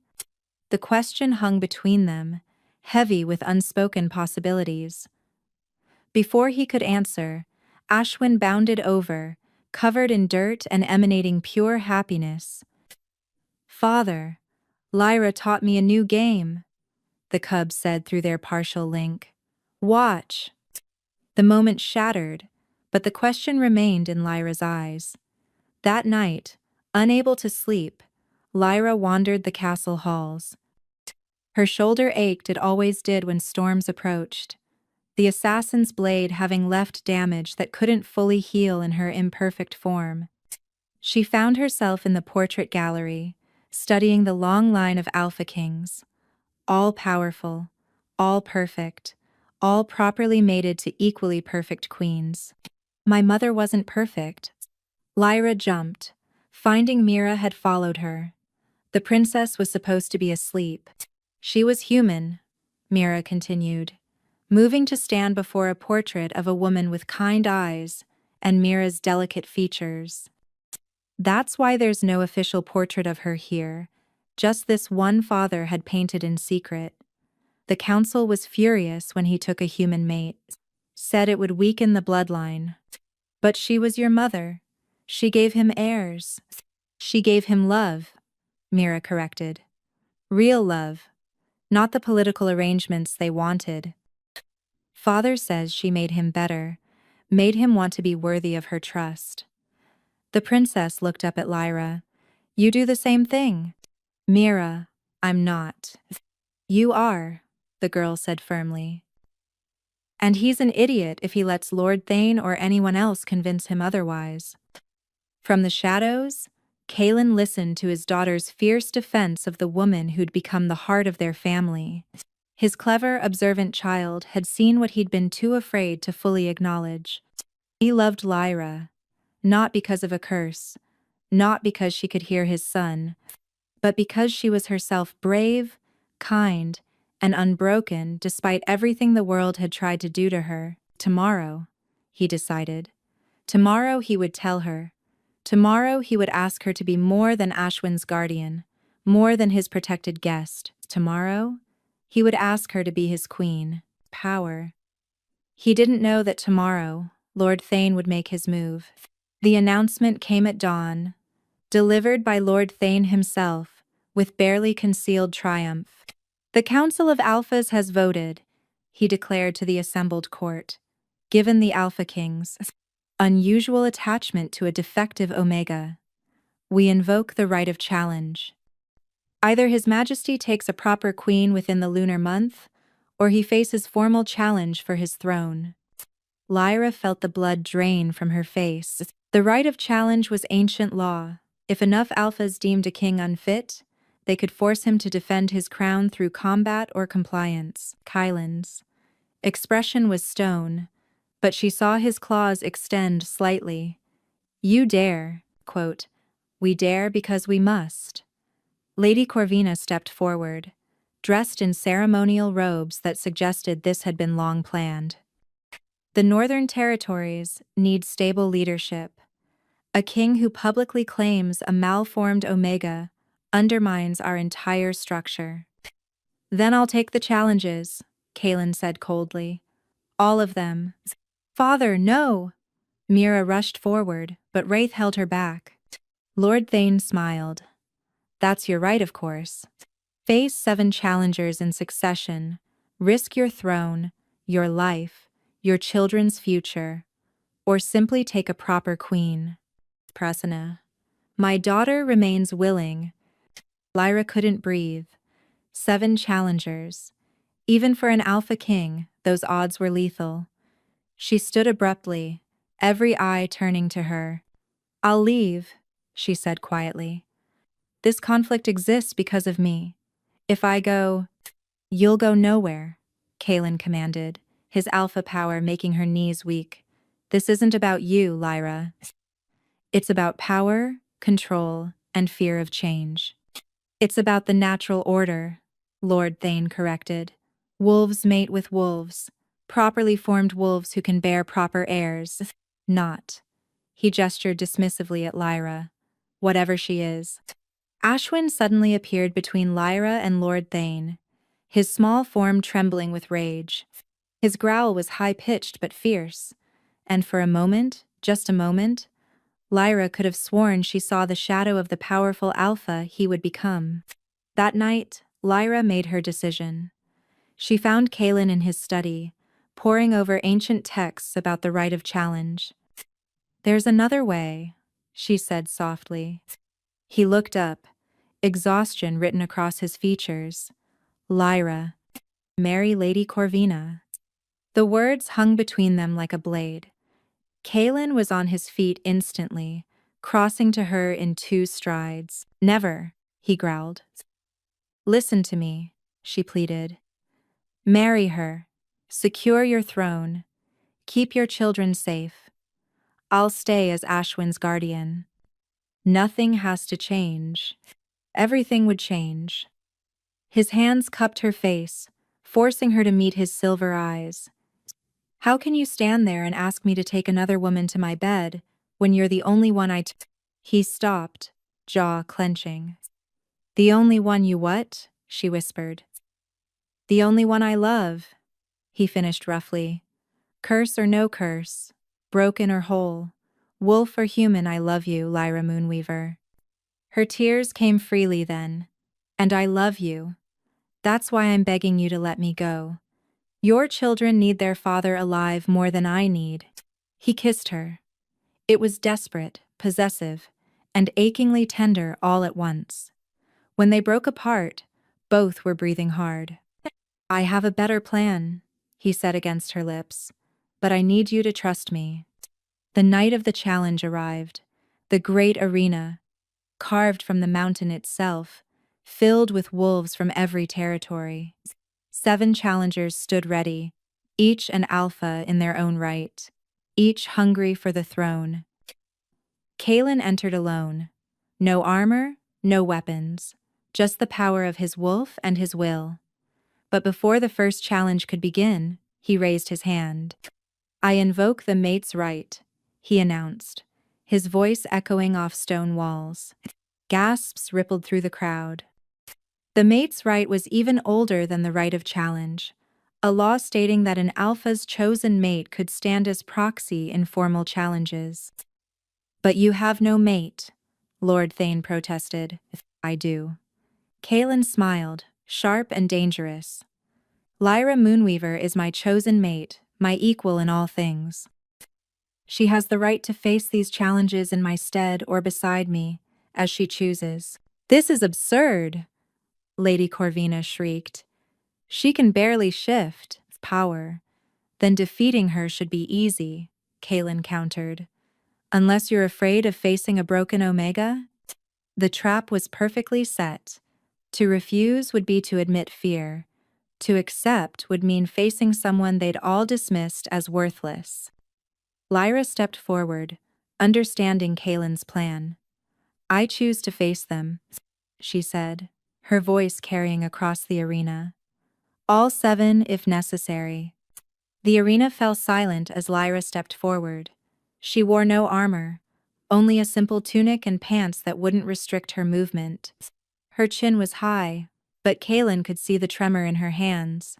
The question hung between them, heavy with unspoken possibilities. Before he could answer, Ashwin bounded over, covered in dirt and emanating pure happiness. "Father, Lyra taught me a new game," the cubs said through their partial link. "Watch." The moment shattered, but the question remained in Lyra's eyes. That night, unable to sleep, Lyra wandered the castle halls. Her shoulder ached, it always did when storms approached, the assassin's blade having left damage that couldn't fully heal in her imperfect form. She found herself in the portrait gallery, studying the long line of Alpha Kings, all powerful, all perfect, all properly mated to equally perfect queens. My mother wasn't perfect. Lyra jumped, finding Mira had followed her. The princess was supposed to be asleep. She was human, Mira continued, moving to stand before a portrait of a woman with kind eyes and Mira's delicate features. That's why there's no official portrait of her here, just this one father had painted in secret. The council was furious when he took a human mate, said it would weaken the bloodline. But she was your mother. She gave him heirs. She gave him love, Mira corrected. Real love, not the political arrangements they wanted. Father says she made him better, made him want to be worthy of her trust. The princess looked up at Lyra. You do the same thing. Mira, I'm not. You are, the girl said firmly. And he's an idiot if he lets Lord Thane or anyone else convince him otherwise. From the shadows, Kaelin listened to his daughter's fierce defense of the woman who'd become the heart of their family. His clever, observant child had seen what he'd been too afraid to fully acknowledge. He loved Lyra, not because of a curse, not because she could hear his son, but because she was herself brave, kind, and unbroken despite everything the world had tried to do to her. Tomorrow, he decided. Tomorrow he would tell her. Tomorrow he would ask her to be more than Ashwin's guardian, more than his protected guest. Tomorrow, he would ask her to be his queen. Power. He didn't know that tomorrow, Lord Thane would make his move. The announcement came at dawn, delivered by Lord Thane himself, with barely concealed triumph. The Council of Alphas has voted, he declared to the assembled court, given the Alpha King's unusual attachment to a defective Omega. We invoke the right of challenge. Either His Majesty takes a proper queen within the lunar month, or he faces formal challenge for his throne. Lyra felt the blood drain from her face. The right of challenge was ancient law. If enough alphas deemed a king unfit, they could force him to defend his crown through combat or compliance. Kylan's expression was stone, but she saw his claws extend slightly. You dare, quote, we dare because we must. Lady Corvina stepped forward, dressed in ceremonial robes that suggested this had been long planned. The Northern Territories need stable leadership. A king who publicly claims a malformed Omega undermines our entire structure. Then I'll take the challenges, Kaelin said coldly. All of them. Father, no! Mira rushed forward, but Wraith held her back. Lord Thane smiled. That's your right, of course. Face 7 challengers in succession. Risk your throne, your life, your children's future, or simply take a proper queen. Prasanna. My daughter remains willing. Lyra couldn't breathe. 7 challengers. Even for an alpha king, those odds were lethal. She stood abruptly, every eye turning to her. I'll leave, she said quietly. This conflict exists because of me. If I go, you'll go nowhere, Kaelin commanded, his alpha power making her knees weak. This isn't about you, Lyra. It's about power, control, and fear of change. It's about the natural order, Lord Thane corrected. Wolves mate with wolves, properly formed wolves who can bear proper heirs. Not. He gestured dismissively at Lyra. Whatever she is. Ashwin suddenly appeared between Lyra and Lord Thane, his small form trembling with rage. His growl was high-pitched but fierce, and for a moment, just a moment, Lyra could have sworn she saw the shadow of the powerful alpha he would become. That night, Lyra made her decision. She found Kaelin in his study, poring over ancient texts about the right of challenge. There's another way, she said softly. He looked up, exhaustion written across his features. Lyra, marry Lady Corvina. The words hung between them like a blade. Kaelin was on his feet instantly, crossing to her in 2 strides. Never, he growled. Listen to me. she pleaded. Marry her. Secure your throne. Keep your children safe. I'll stay as Ashwin's guardian. Nothing has to change. Everything would change. His hands cupped her face, forcing her to meet his silver eyes. How can you stand there and ask me to take another woman to my bed when you're the only one He stopped, jaw clenching. The only one you what? She whispered. The only one I love, he finished roughly. Curse or no curse, broken or whole, wolf or human, I love you, Lyra Moonweaver. Her tears came freely then. And I love you. That's why I'm begging you to let me go. Your children need their father alive more than I need. He kissed her. It was desperate, possessive, and achingly tender all at once. When they broke apart, both were breathing hard. I have a better plan, he said against her lips, but I need you to trust me. The night of the challenge arrived, the great arena, carved from the mountain itself, filled with wolves from every territory. 7 challengers stood ready, each an alpha in their own right, each hungry for the throne. Kalen entered alone. No armor, no weapons, just the power of his wolf and his will. But before the first challenge could begin, he raised his hand. I invoke the mate's right, he announced, his voice echoing off stone walls. Gasps rippled through the crowd. The mate's right was even older than the right of challenge, a law stating that an alpha's chosen mate could stand as proxy in formal challenges. But you have no mate, Lord Thane protested. I do. Kalen smiled, sharp and dangerous. Lyra Moonweaver is my chosen mate, my equal in all things. She has the right to face these challenges in my stead or beside me, as she chooses. This is absurd, Lady Corvina shrieked. She can barely shift power. Then defeating her should be easy, Kalen countered. Unless you're afraid of facing a broken Omega? The trap was perfectly set. To refuse would be to admit fear. To accept would mean facing someone they'd all dismissed as worthless. Lyra stepped forward, understanding Kalen's plan. I choose to face them, she said, her voice carrying across the arena. All 7 if necessary. The arena fell silent as Lyra stepped forward. She wore no armor, only a simple tunic and pants that wouldn't restrict her movement. Her chin was high, but Kalen could see the tremor in her hands.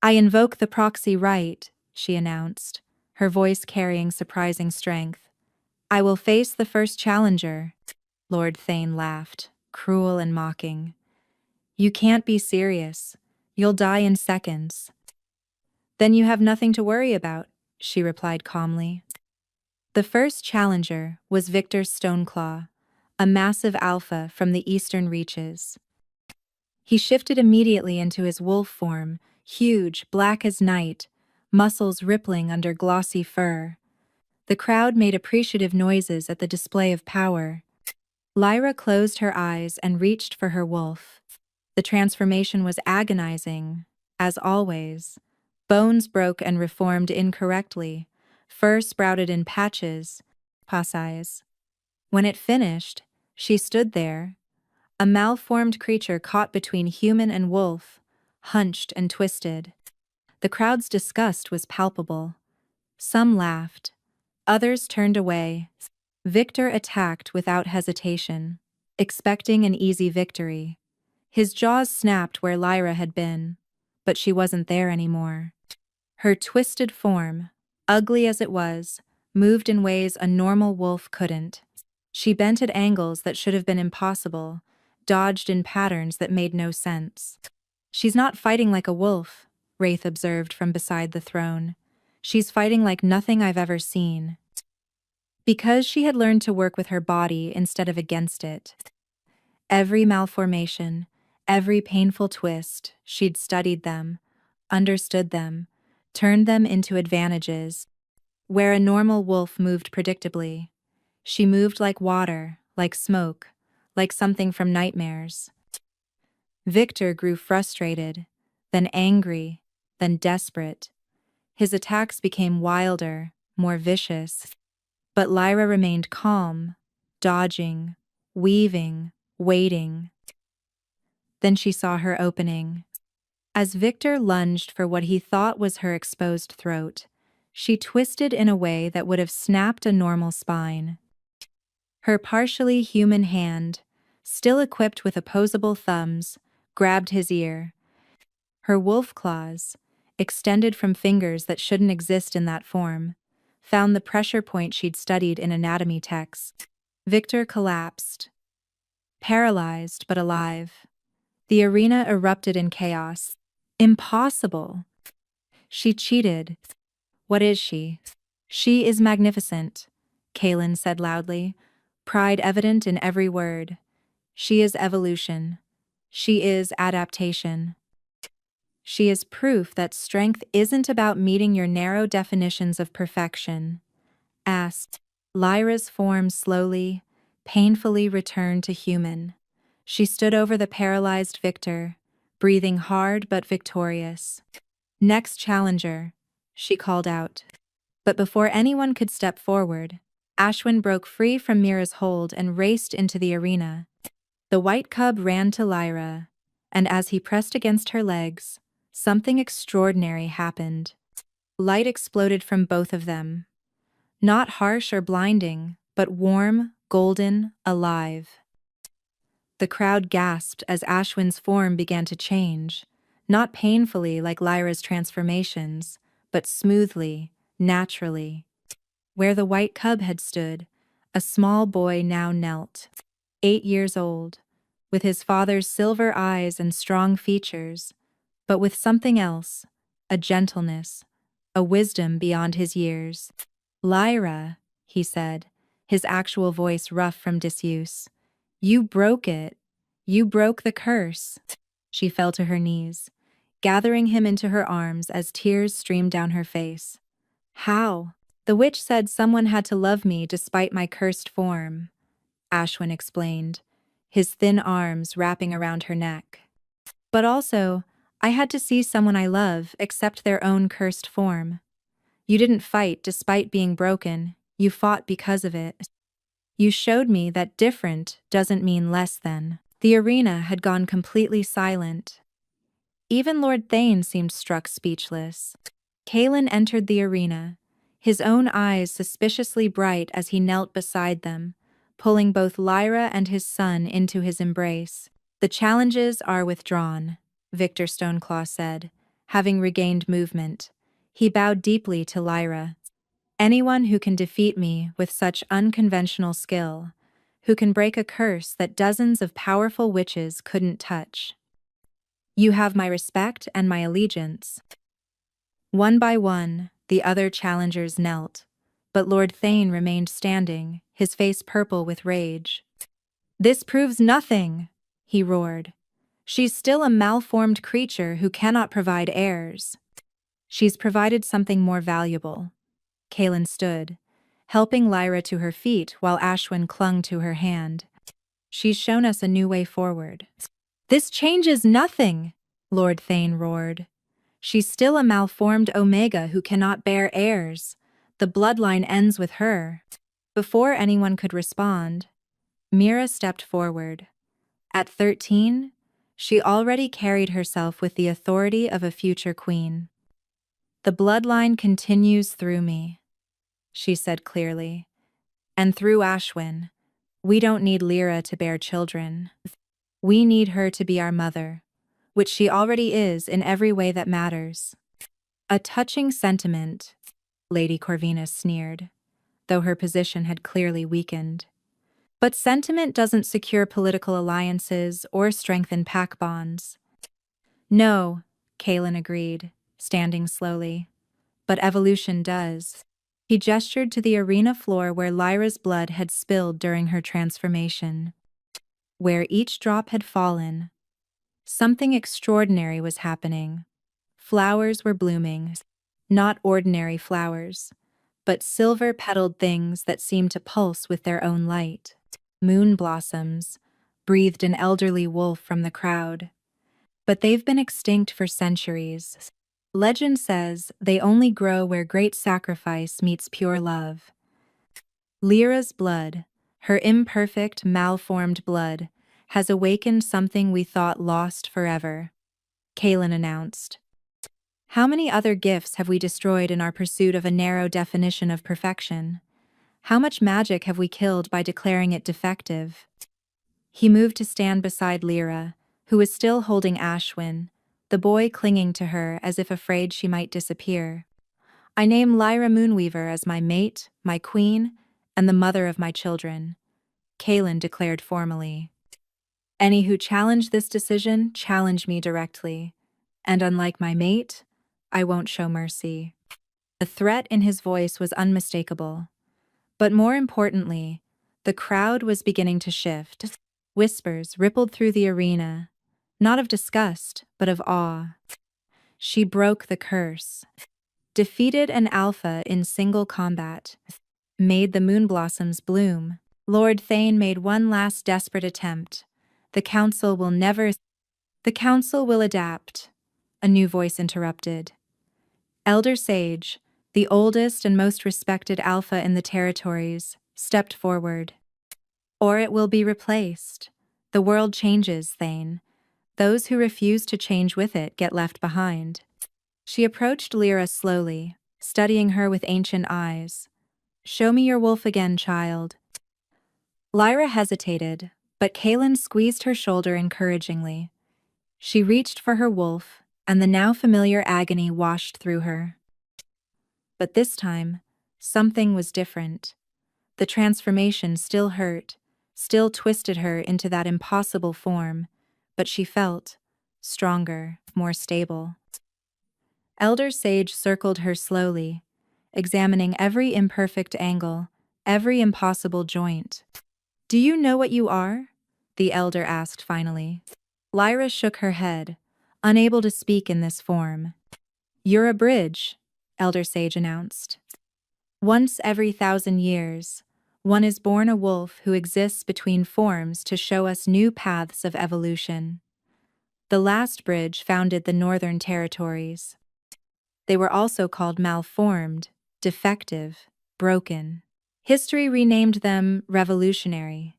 I invoke the proxy right, she announced, her voice carrying surprising strength. I will face the first challenger. Lord Thane laughed, cruel and mocking. You can't be serious. You'll die in seconds. Then you have nothing to worry about, she replied calmly. The first challenger was Victor Stoneclaw, a massive alpha from the eastern reaches. He shifted immediately into his wolf form, huge, black as night, muscles rippling under glossy fur. The crowd made appreciative noises at the display of power. Lyra closed her eyes and reached for her wolf. The transformation was agonizing, as always. Bones broke and reformed incorrectly. Fur sprouted in patches, eyes. When it finished, she stood there, a malformed creature caught between human and wolf, hunched and twisted. The crowd's disgust was palpable. Some laughed. Others turned away. Victor attacked without hesitation, expecting an easy victory. His jaws snapped where Lyra had been, but she wasn't there anymore. Her twisted form, ugly as it was, moved in ways a normal wolf couldn't. She bent at angles that should have been impossible, dodged in patterns that made no sense. She's not fighting like a wolf, Wraith observed from beside the throne. She's fighting like nothing I've ever seen. Because she had learned to work with her body instead of against it. Every malformation, every painful twist, she'd studied them, understood them, turned them into advantages. Where a normal wolf moved predictably, she moved like water, like smoke, like something from nightmares. Victor grew frustrated, then angry, then desperate. His attacks became wilder, more vicious. But Lyra remained calm, dodging, weaving, waiting. Then she saw her opening. As Victor lunged for what he thought was her exposed throat, she twisted in a way that would have snapped a normal spine. Her partially human hand, still equipped with opposable thumbs, grabbed his ear. Her wolf claws, extended from fingers that shouldn't exist in that form, found the pressure point she'd studied in anatomy texts. Victor collapsed, paralyzed but alive. The arena erupted in chaos. Impossible! She cheated. What is she? She is magnificent, Kaelin said loudly, pride evident in every word. She is evolution. She is adaptation. She is proof that strength isn't about meeting your narrow definitions of perfection. Asked, Lyra's form slowly, painfully returned to human. She stood over the paralyzed Victor, breathing hard but victorious. Next challenger, she called out. But before anyone could step forward, Ashwin broke free from Mira's hold and raced into the arena. The white cub ran to Lyra, and as he pressed against her legs, something extraordinary happened. Light exploded from both of them. Not harsh or blinding, but warm, golden, alive. The crowd gasped as Ashwin's form began to change, not painfully like Lyra's transformations, but smoothly, naturally. Where the white cub had stood, a small boy now knelt, 8 years old, with his father's silver eyes and strong features, but with something else, a gentleness, a wisdom beyond his years. Lyra, he said, his actual voice rough from disuse. You broke it. You broke the curse. She fell to her knees, gathering him into her arms as tears streamed down her face. How? The witch said someone had to love me despite my cursed form, Ashwin explained, his thin arms wrapping around her neck. But also, I had to see someone I love accept their own cursed form. You didn't fight despite being broken, you fought because of it. You showed me that different doesn't mean less than. The arena had gone completely silent. Even Lord Thane seemed struck speechless. Kaelin entered the arena, his own eyes suspiciously bright as he knelt beside them, pulling both Lyra and his son into his embrace. The challenges are withdrawn, Victor Stoneclaw said, having regained movement. He bowed deeply to Lyra. Anyone who can defeat me with such unconventional skill, who can break a curse that dozens of powerful witches couldn't touch. You have my respect and my allegiance. One by one, the other challengers knelt, but Lord Thane remained standing, his face purple with rage. This proves nothing, he roared. She's still a malformed creature who cannot provide heirs. She's provided something more valuable. Kaelin stood, helping Lyra to her feet while Ashwin clung to her hand. She's shown us a new way forward. This changes nothing, Lord Thane roared. She's still a malformed Omega who cannot bear heirs. The bloodline ends with her. Before anyone could respond, Mira stepped forward. At 13, she already carried herself with the authority of a future queen. The bloodline continues through me, she said clearly. And through Ashwin. We don't need Lyra to bear children. We need her to be our mother, which she already is in every way that matters. A touching sentiment, Lady Corvinus sneered, though her position had clearly weakened. But sentiment doesn't secure political alliances or strengthen pack bonds. No, Kaelin agreed, standing slowly. But evolution does. He gestured to the arena floor where Lyra's blood had spilled during her transformation. Where each drop had fallen, something extraordinary was happening. Flowers were blooming, not ordinary flowers, but silver-petaled things that seemed to pulse with their own light. Moon blossoms, breathed an elderly wolf from the crowd. but they've been extinct for centuries. Legend says they only grow where great sacrifice meets pure love. Lyra's blood, her imperfect, malformed blood, has awakened something we thought lost forever, Kaelin announced. How many other gifts have we destroyed in our pursuit of a narrow definition of perfection? How much magic have we killed by declaring it defective? He moved to stand beside Lyra, who was still holding Ashwin, the boy clinging to her as if afraid she might disappear. I name Lyra Moonweaver as my mate, my queen, and the mother of my children, Kaelin declared formally. Any who challenge this decision challenge me directly, and unlike my mate, I won't show mercy. The threat in his voice was unmistakable. But more importantly, the crowd was beginning to shift. Whispers rippled through the arena, not of disgust, but of awe. She broke the curse, defeated an alpha in single combat, made the moon blossoms bloom. Lord Thane made one last desperate attempt. The council will adapt, a new voice interrupted. Elder Sage, the oldest and most respected alpha in the territories, stepped forward. Or it will be replaced. The world changes, Thane. Those who refuse to change with it get left behind. She approached Lyra slowly, studying her with ancient eyes. Show me your wolf again, child. Lyra hesitated, but Kaelin squeezed her shoulder encouragingly. She reached for her wolf, and the now familiar agony washed through her. But this time, something was different. The transformation still hurt, still twisted her into that impossible form, but she felt stronger, more stable. Elder Sage circled her slowly, examining every imperfect angle, every impossible joint. Do you know what you are? The elder asked finally. Lyra shook her head, unable to speak in this form. You're a bridge, Elder Sage announced. Once every 1,000 years, one is born a wolf who exists between forms to show us new paths of evolution. The last bridge founded the Northern Territories. They were also called malformed, defective, broken. History renamed them revolutionary.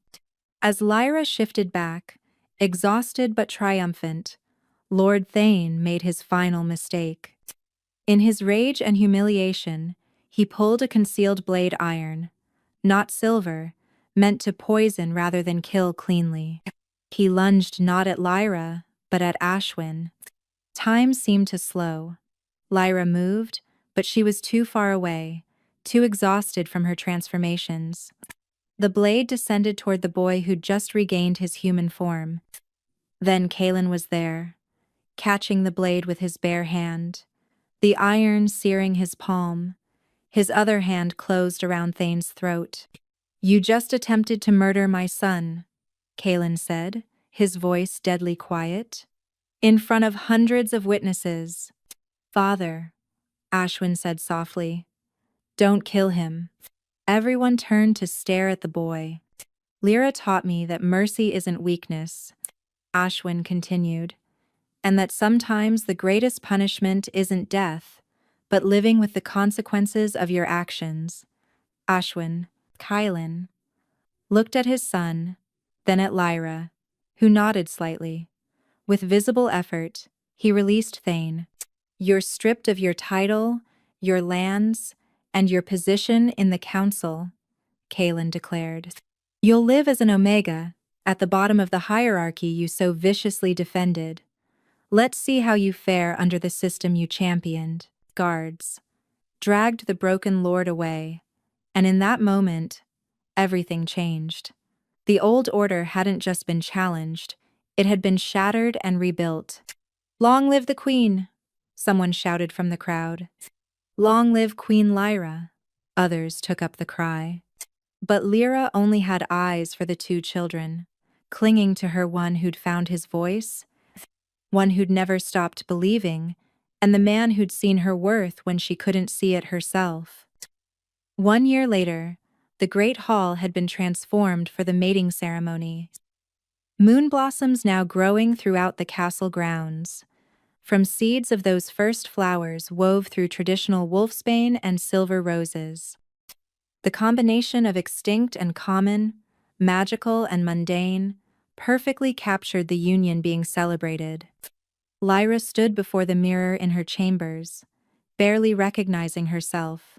As Lyra shifted back, exhausted but triumphant, Lord Thane made his final mistake. In his rage and humiliation, he pulled a concealed blade iron, not silver, meant to poison rather than kill cleanly. He lunged not at Lyra, but at Ashwin. Time seemed to slow. Lyra moved, but she was too far away, too exhausted from her transformations. The blade descended toward the boy who'd just regained his human form. Then Kaelin was there, catching the blade with his bare hand, the iron searing his palm. His other hand closed around Thane's throat. You just attempted to murder my son, Kaelin said, his voice deadly quiet. In front of hundreds of witnesses. Father, Ashwin said softly. Don't kill him. Everyone turned to stare at the boy. Lyra taught me that mercy isn't weakness, Ashwin continued, and that sometimes the greatest punishment isn't death, but living with the consequences of your actions. Ashwin, Kaelin, looked at his son, then at Lyra, who nodded slightly. With visible effort, he released Thane. You're stripped of your title, your lands, and your position in the council, Kaelin declared. You'll live as an Omega, at the bottom of the hierarchy you so viciously defended. Let's see how you fare under the system you championed. Guards dragged the broken lord away, and in that moment, everything changed. The old order hadn't just been challenged, it had been shattered and rebuilt. Long live the Queen, someone shouted from the crowd. Long live Queen Lyra, others took up the cry. But Lyra only had eyes for the two children, clinging to her one who'd found his voice, one who'd never stopped believing, and the man who'd seen her worth when she couldn't see it herself. 1 year later, the Great Hall had been transformed for the mating ceremony. Moon blossoms now growing throughout the castle grounds. From seeds of those first flowers wove through traditional wolfsbane and silver roses. The combination of extinct and common, magical and mundane, perfectly captured the union being celebrated. Lyra stood before the mirror in her chambers, barely recognizing herself.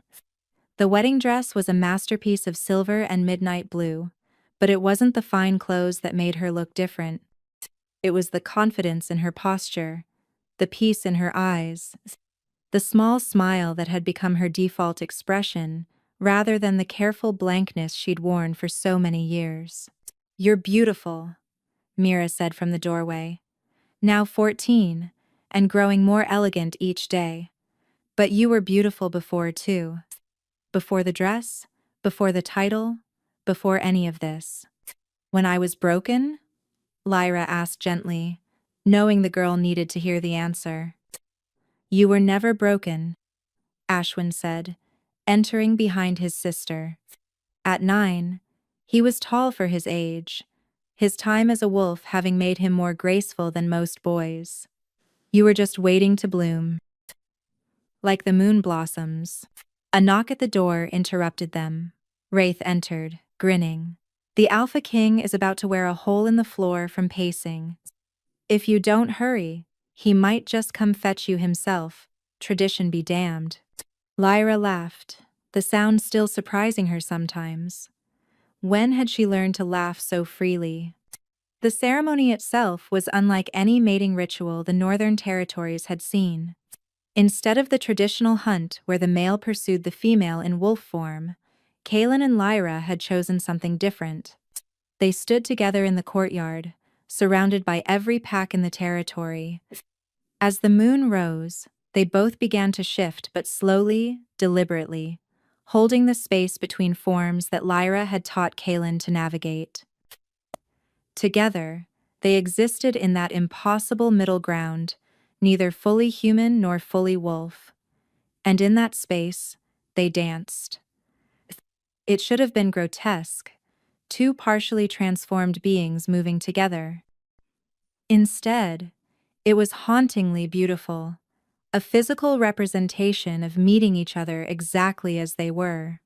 The wedding dress was a masterpiece of silver and midnight blue, but it wasn't the fine clothes that made her look different. It was the confidence in her posture, the peace in her eyes, the small smile that had become her default expression, rather than the careful blankness she'd worn for so many years. "You're beautiful," Mira said from the doorway. "Now 14, and growing more elegant each day. But you were beautiful before, too. Before the dress, before the title, before any of this." "When I was broken?" Lyra asked gently, knowing the girl needed to hear the answer. "You were never broken," Ashwin said, entering behind his sister. At 9, he was tall for his age, his time as a wolf having made him more graceful than most boys. "You were just waiting to bloom." Like the moon blossoms. A knock at the door interrupted them. Wraith entered, grinning. "The Alpha King is about to wear a hole in the floor from pacing. If you don't hurry, he might just come fetch you himself. Tradition be damned." Lyra laughed, the sound still surprising her sometimes. When had she learned to laugh so freely? The ceremony itself was unlike any mating ritual the Northern Territories had seen. Instead of the traditional hunt where the male pursued the female in wolf form, Kaelin and Lyra had chosen something different. They stood together in the courtyard, surrounded by every pack in the territory. As the moon rose, they both began to shift, but slowly, deliberately, holding the space between forms that Lyra had taught Kaelin to navigate. Together, they existed in that impossible middle ground, neither fully human nor fully wolf. And in that space, they danced. It should have been grotesque, two partially transformed beings moving together. Instead, it was hauntingly beautiful, a physical representation of meeting each other exactly as they were.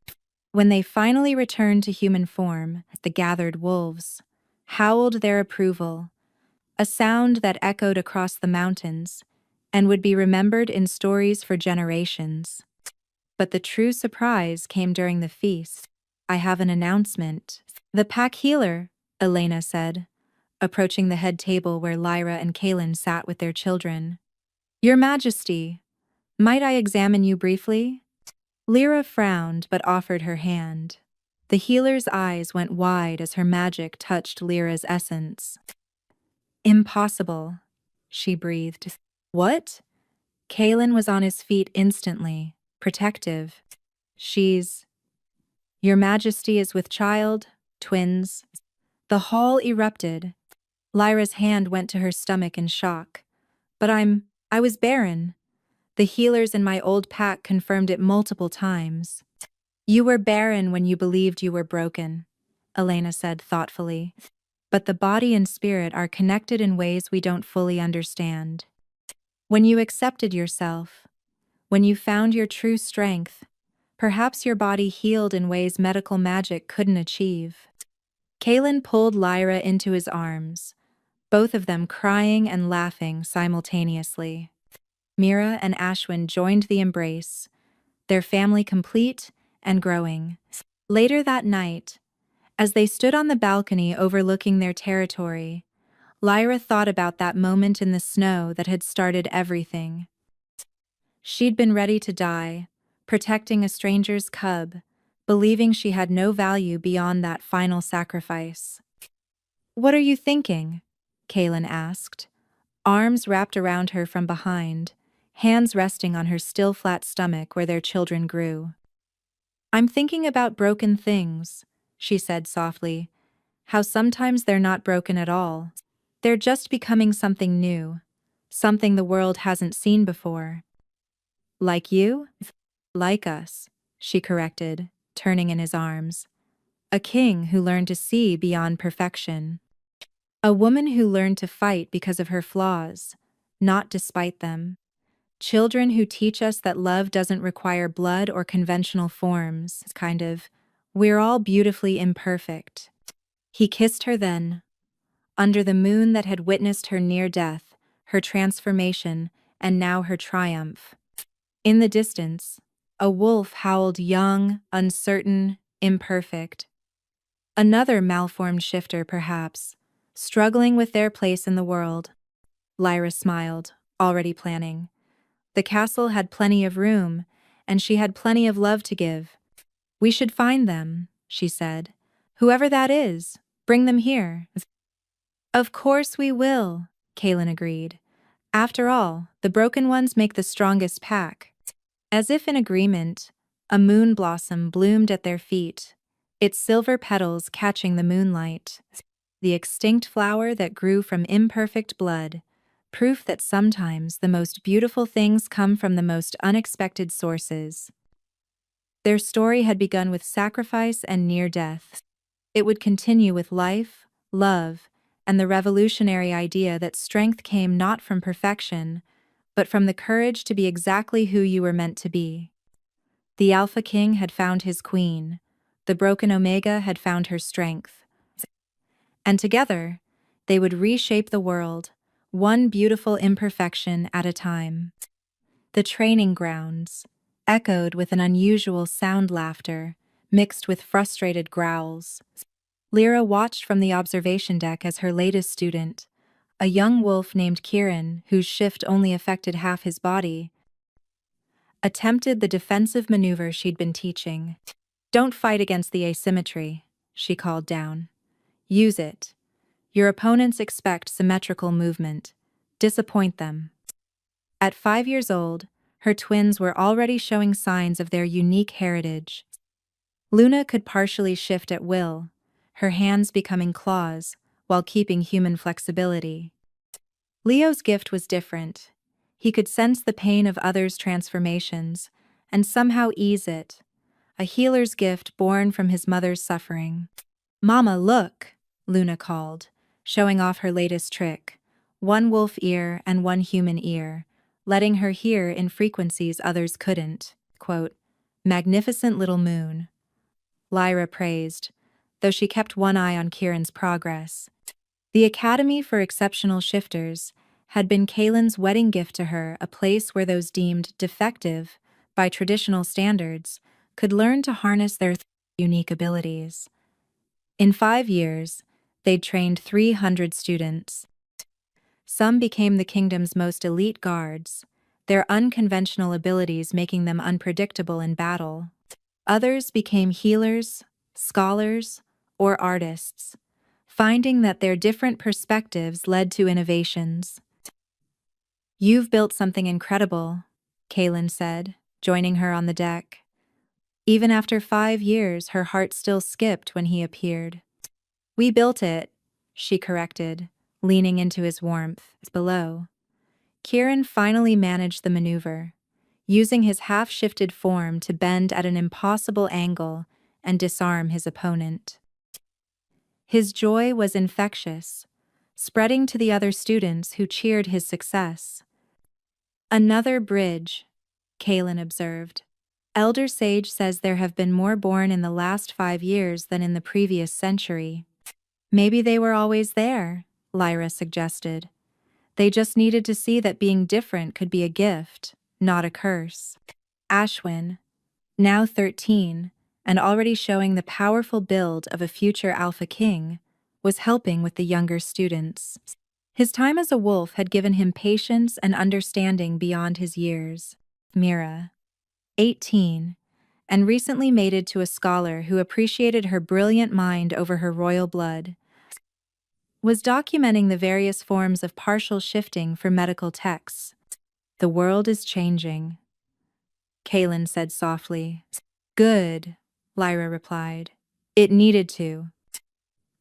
When they finally returned to human form, the gathered wolves howled their approval, a sound that echoed across the mountains and would be remembered in stories for generations. But the true surprise came during the feast. "I have an announcement." "The pack healer," Elena said, approaching the head table where Lyra and Kaelin sat with their children. "Your Majesty, might I examine you briefly?" Lyra frowned but offered her hand. The healer's eyes went wide as her magic touched Lyra's essence. "Impossible," she breathed. "What?" Kaelin was on his feet instantly, protective. "Your Majesty is with child, twins." The hall erupted. Lyra's hand went to her stomach in shock. "But I was barren. The healers in my old pack confirmed it multiple times." "You were barren when you believed you were broken," Elena said thoughtfully. "But the body and spirit are connected in ways we don't fully understand. When you accepted yourself, when you found your true strength, perhaps your body healed in ways medical magic couldn't achieve." Kaelin pulled Lyra into his arms, both of them crying and laughing simultaneously. Mira and Ashwin joined the embrace, their family complete and growing. Later that night, as they stood on the balcony overlooking their territory, Lyra thought about that moment in the snow that had started everything. She'd been ready to die, protecting a stranger's cub, believing she had no value beyond that final sacrifice. "What are you thinking?" Kaelin asked, arms wrapped around her from behind, hands resting on her still flat stomach where their children grew. "I'm thinking about broken things," she said softly, "how sometimes they're not broken at all. They're just becoming something new, something the world hasn't seen before." "Like you?" "Like us," she corrected, turning in his arms. "A king who learned to see beyond perfection." A woman who learned to fight because of her flaws, not despite them. Children who teach us that love doesn't require blood or conventional forms, kind of. We're all beautifully imperfect. He kissed her then, under the moon that had witnessed her near death, her transformation, and now her triumph. In the distance, a wolf howled, young, uncertain, imperfect. Another malformed shifter, perhaps, struggling with their place in the world. Lyra smiled, already planning. The castle had plenty of room, and she had plenty of love to give. We should find them, she said. Whoever that is, bring them here. Of course we will, Kaelin agreed. After all, the broken ones make the strongest pack. As if in agreement, a moon blossom bloomed at their feet, its silver petals catching the moonlight. The extinct flower that grew from imperfect blood, proof that sometimes the most beautiful things come from the most unexpected sources. Their story had begun with sacrifice and near death. It would continue with life, love, and the revolutionary idea that strength came not from perfection, but from the courage to be exactly who you were meant to be. The Alpha King had found his queen, the broken Omega had found her strength. And together, they would reshape the world, one beautiful imperfection at a time. The training grounds echoed with an unusual sound, laughter, mixed with frustrated growls. Lyra watched from the observation deck as her latest student, a young wolf named Kieran, whose shift only affected half his body, attempted the defensive maneuver she'd been teaching. Don't fight against the asymmetry, she called down. Use it. Your opponents expect symmetrical movement. Disappoint them. At 5 years old, her twins were already showing signs of their unique heritage. Luna could partially shift at will, her hands becoming claws, while keeping human flexibility. Leo's gift was different. He could sense the pain of others' transformations, and somehow ease it. A healer's gift born from his mother's suffering. "Mama, look," Luna called, showing off her latest trick, one wolf ear and one human ear, letting her hear in frequencies others couldn't. Quote, "Magnificent little moon," Lyra praised, though she kept one eye on Kieran's progress. The Academy for Exceptional Shifters had been Kaelin's wedding gift to her, a place where those deemed defective by traditional standards could learn to harness their unique abilities. In 5 years, they'd trained 300 students. Some became the kingdom's most elite guards, their unconventional abilities making them unpredictable in battle. Others became healers, scholars, or artists, finding that their different perspectives led to innovations. "You've built something incredible," Kaelin said, joining her on the deck. Even after 5 years, her heart still skipped when he appeared. "We built it," she corrected, leaning into his warmth. Below, Kieran finally managed the maneuver, using his half-shifted form to bend at an impossible angle and disarm his opponent. His joy was infectious, spreading to the other students who cheered his success. "Another bridge," Kaelin observed. "Elder Sage says there have been more born in the last 5 years than in the previous century." "Maybe they were always there," Lyra suggested. "They just needed to see that being different could be a gift, not a curse." Ashwin, now 13, and already showing the powerful build of a future Alpha King, was helping with the younger students. His time as a wolf had given him patience and understanding beyond his years. Mira, 18, and recently mated to a scholar who appreciated her brilliant mind over her royal blood, was documenting the various forms of partial shifting for medical texts. "The world is changing," Kaelin said softly. "Good," Lyra replied. "It needed to."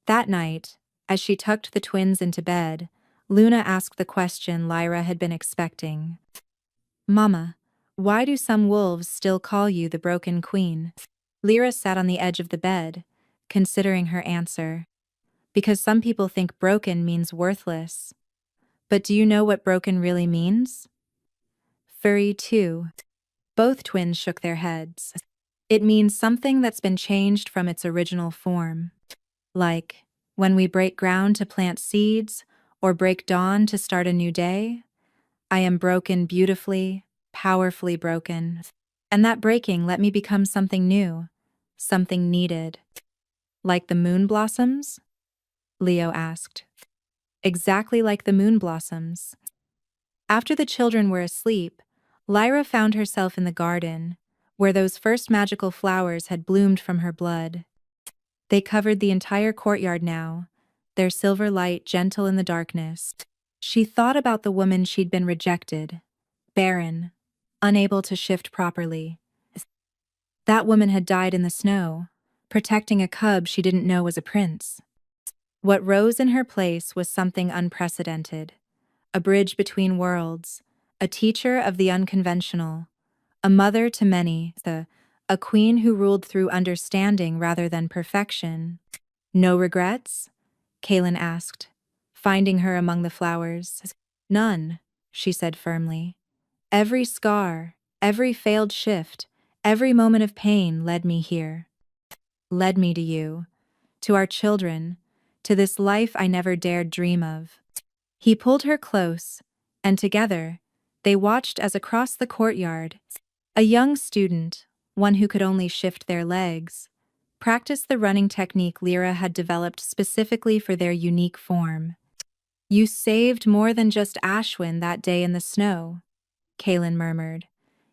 That night, as she tucked the twins into bed, Luna asked the question Lyra had been expecting. "Mama, why do some wolves still call you the Broken Queen?" Lyra sat on the edge of the bed, considering her answer. because some people think broken means worthless. But do you know what broken really means? Furry 2. Both twins shook their heads. It means something that's been changed from its original form. Like, when we break ground to plant seeds, or break dawn to start a new day, I am broken beautifully, powerfully broken. And that breaking let me become something new, something needed. Like the moon blossoms? Leo asked. Exactly like the moon blossoms. After the children were asleep, Lyra found herself in the garden, where those first magical flowers had bloomed from her blood. They covered the entire courtyard now, their silver light gentle in the darkness. She thought about the woman she'd been rejected, barren, unable to shift properly. That woman had died in the snow, protecting a cub she didn't know was a prince. What rose in her place was something unprecedented, a bridge between worlds, a teacher of the unconventional, a mother to many, a queen who ruled through understanding rather than perfection. No regrets? Kaelin asked, finding her among the flowers. None, she said firmly. Every scar, every failed shift, every moment of pain led me here. Led me to you, to our children, to this life I never dared dream of. He pulled her close, and together, they watched as across the courtyard, a young student, one who could only shift their legs, practiced the running technique Lyra had developed specifically for their unique form. You saved more than just Ashwin that day in the snow, Kaelin murmured.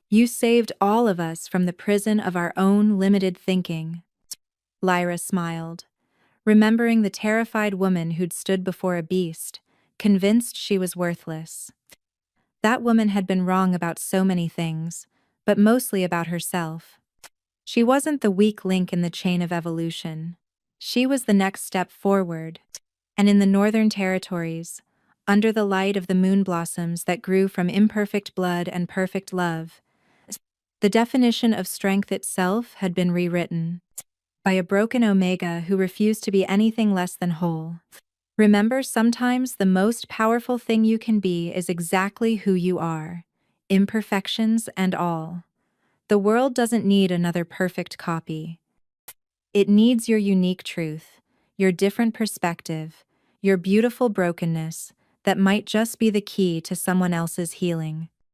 You saved all of us from the prison of our own limited thinking. Lyra smiled, remembering the terrified woman who'd stood before a beast, convinced she was worthless. That woman had been wrong about so many things, but mostly about herself. She wasn't the weak link in the chain of evolution. She was the next step forward. And in the Northern Territories, under the light of the moon blossoms that grew from imperfect blood and perfect love, the definition of strength itself had been rewritten by a broken Omega who refused to be anything less than whole. Remember, sometimes the most powerful thing you can be is exactly who you are, imperfections and all. The world doesn't need another perfect copy. It needs your unique truth, your different perspective, your beautiful brokenness that might just be the key to someone else's healing.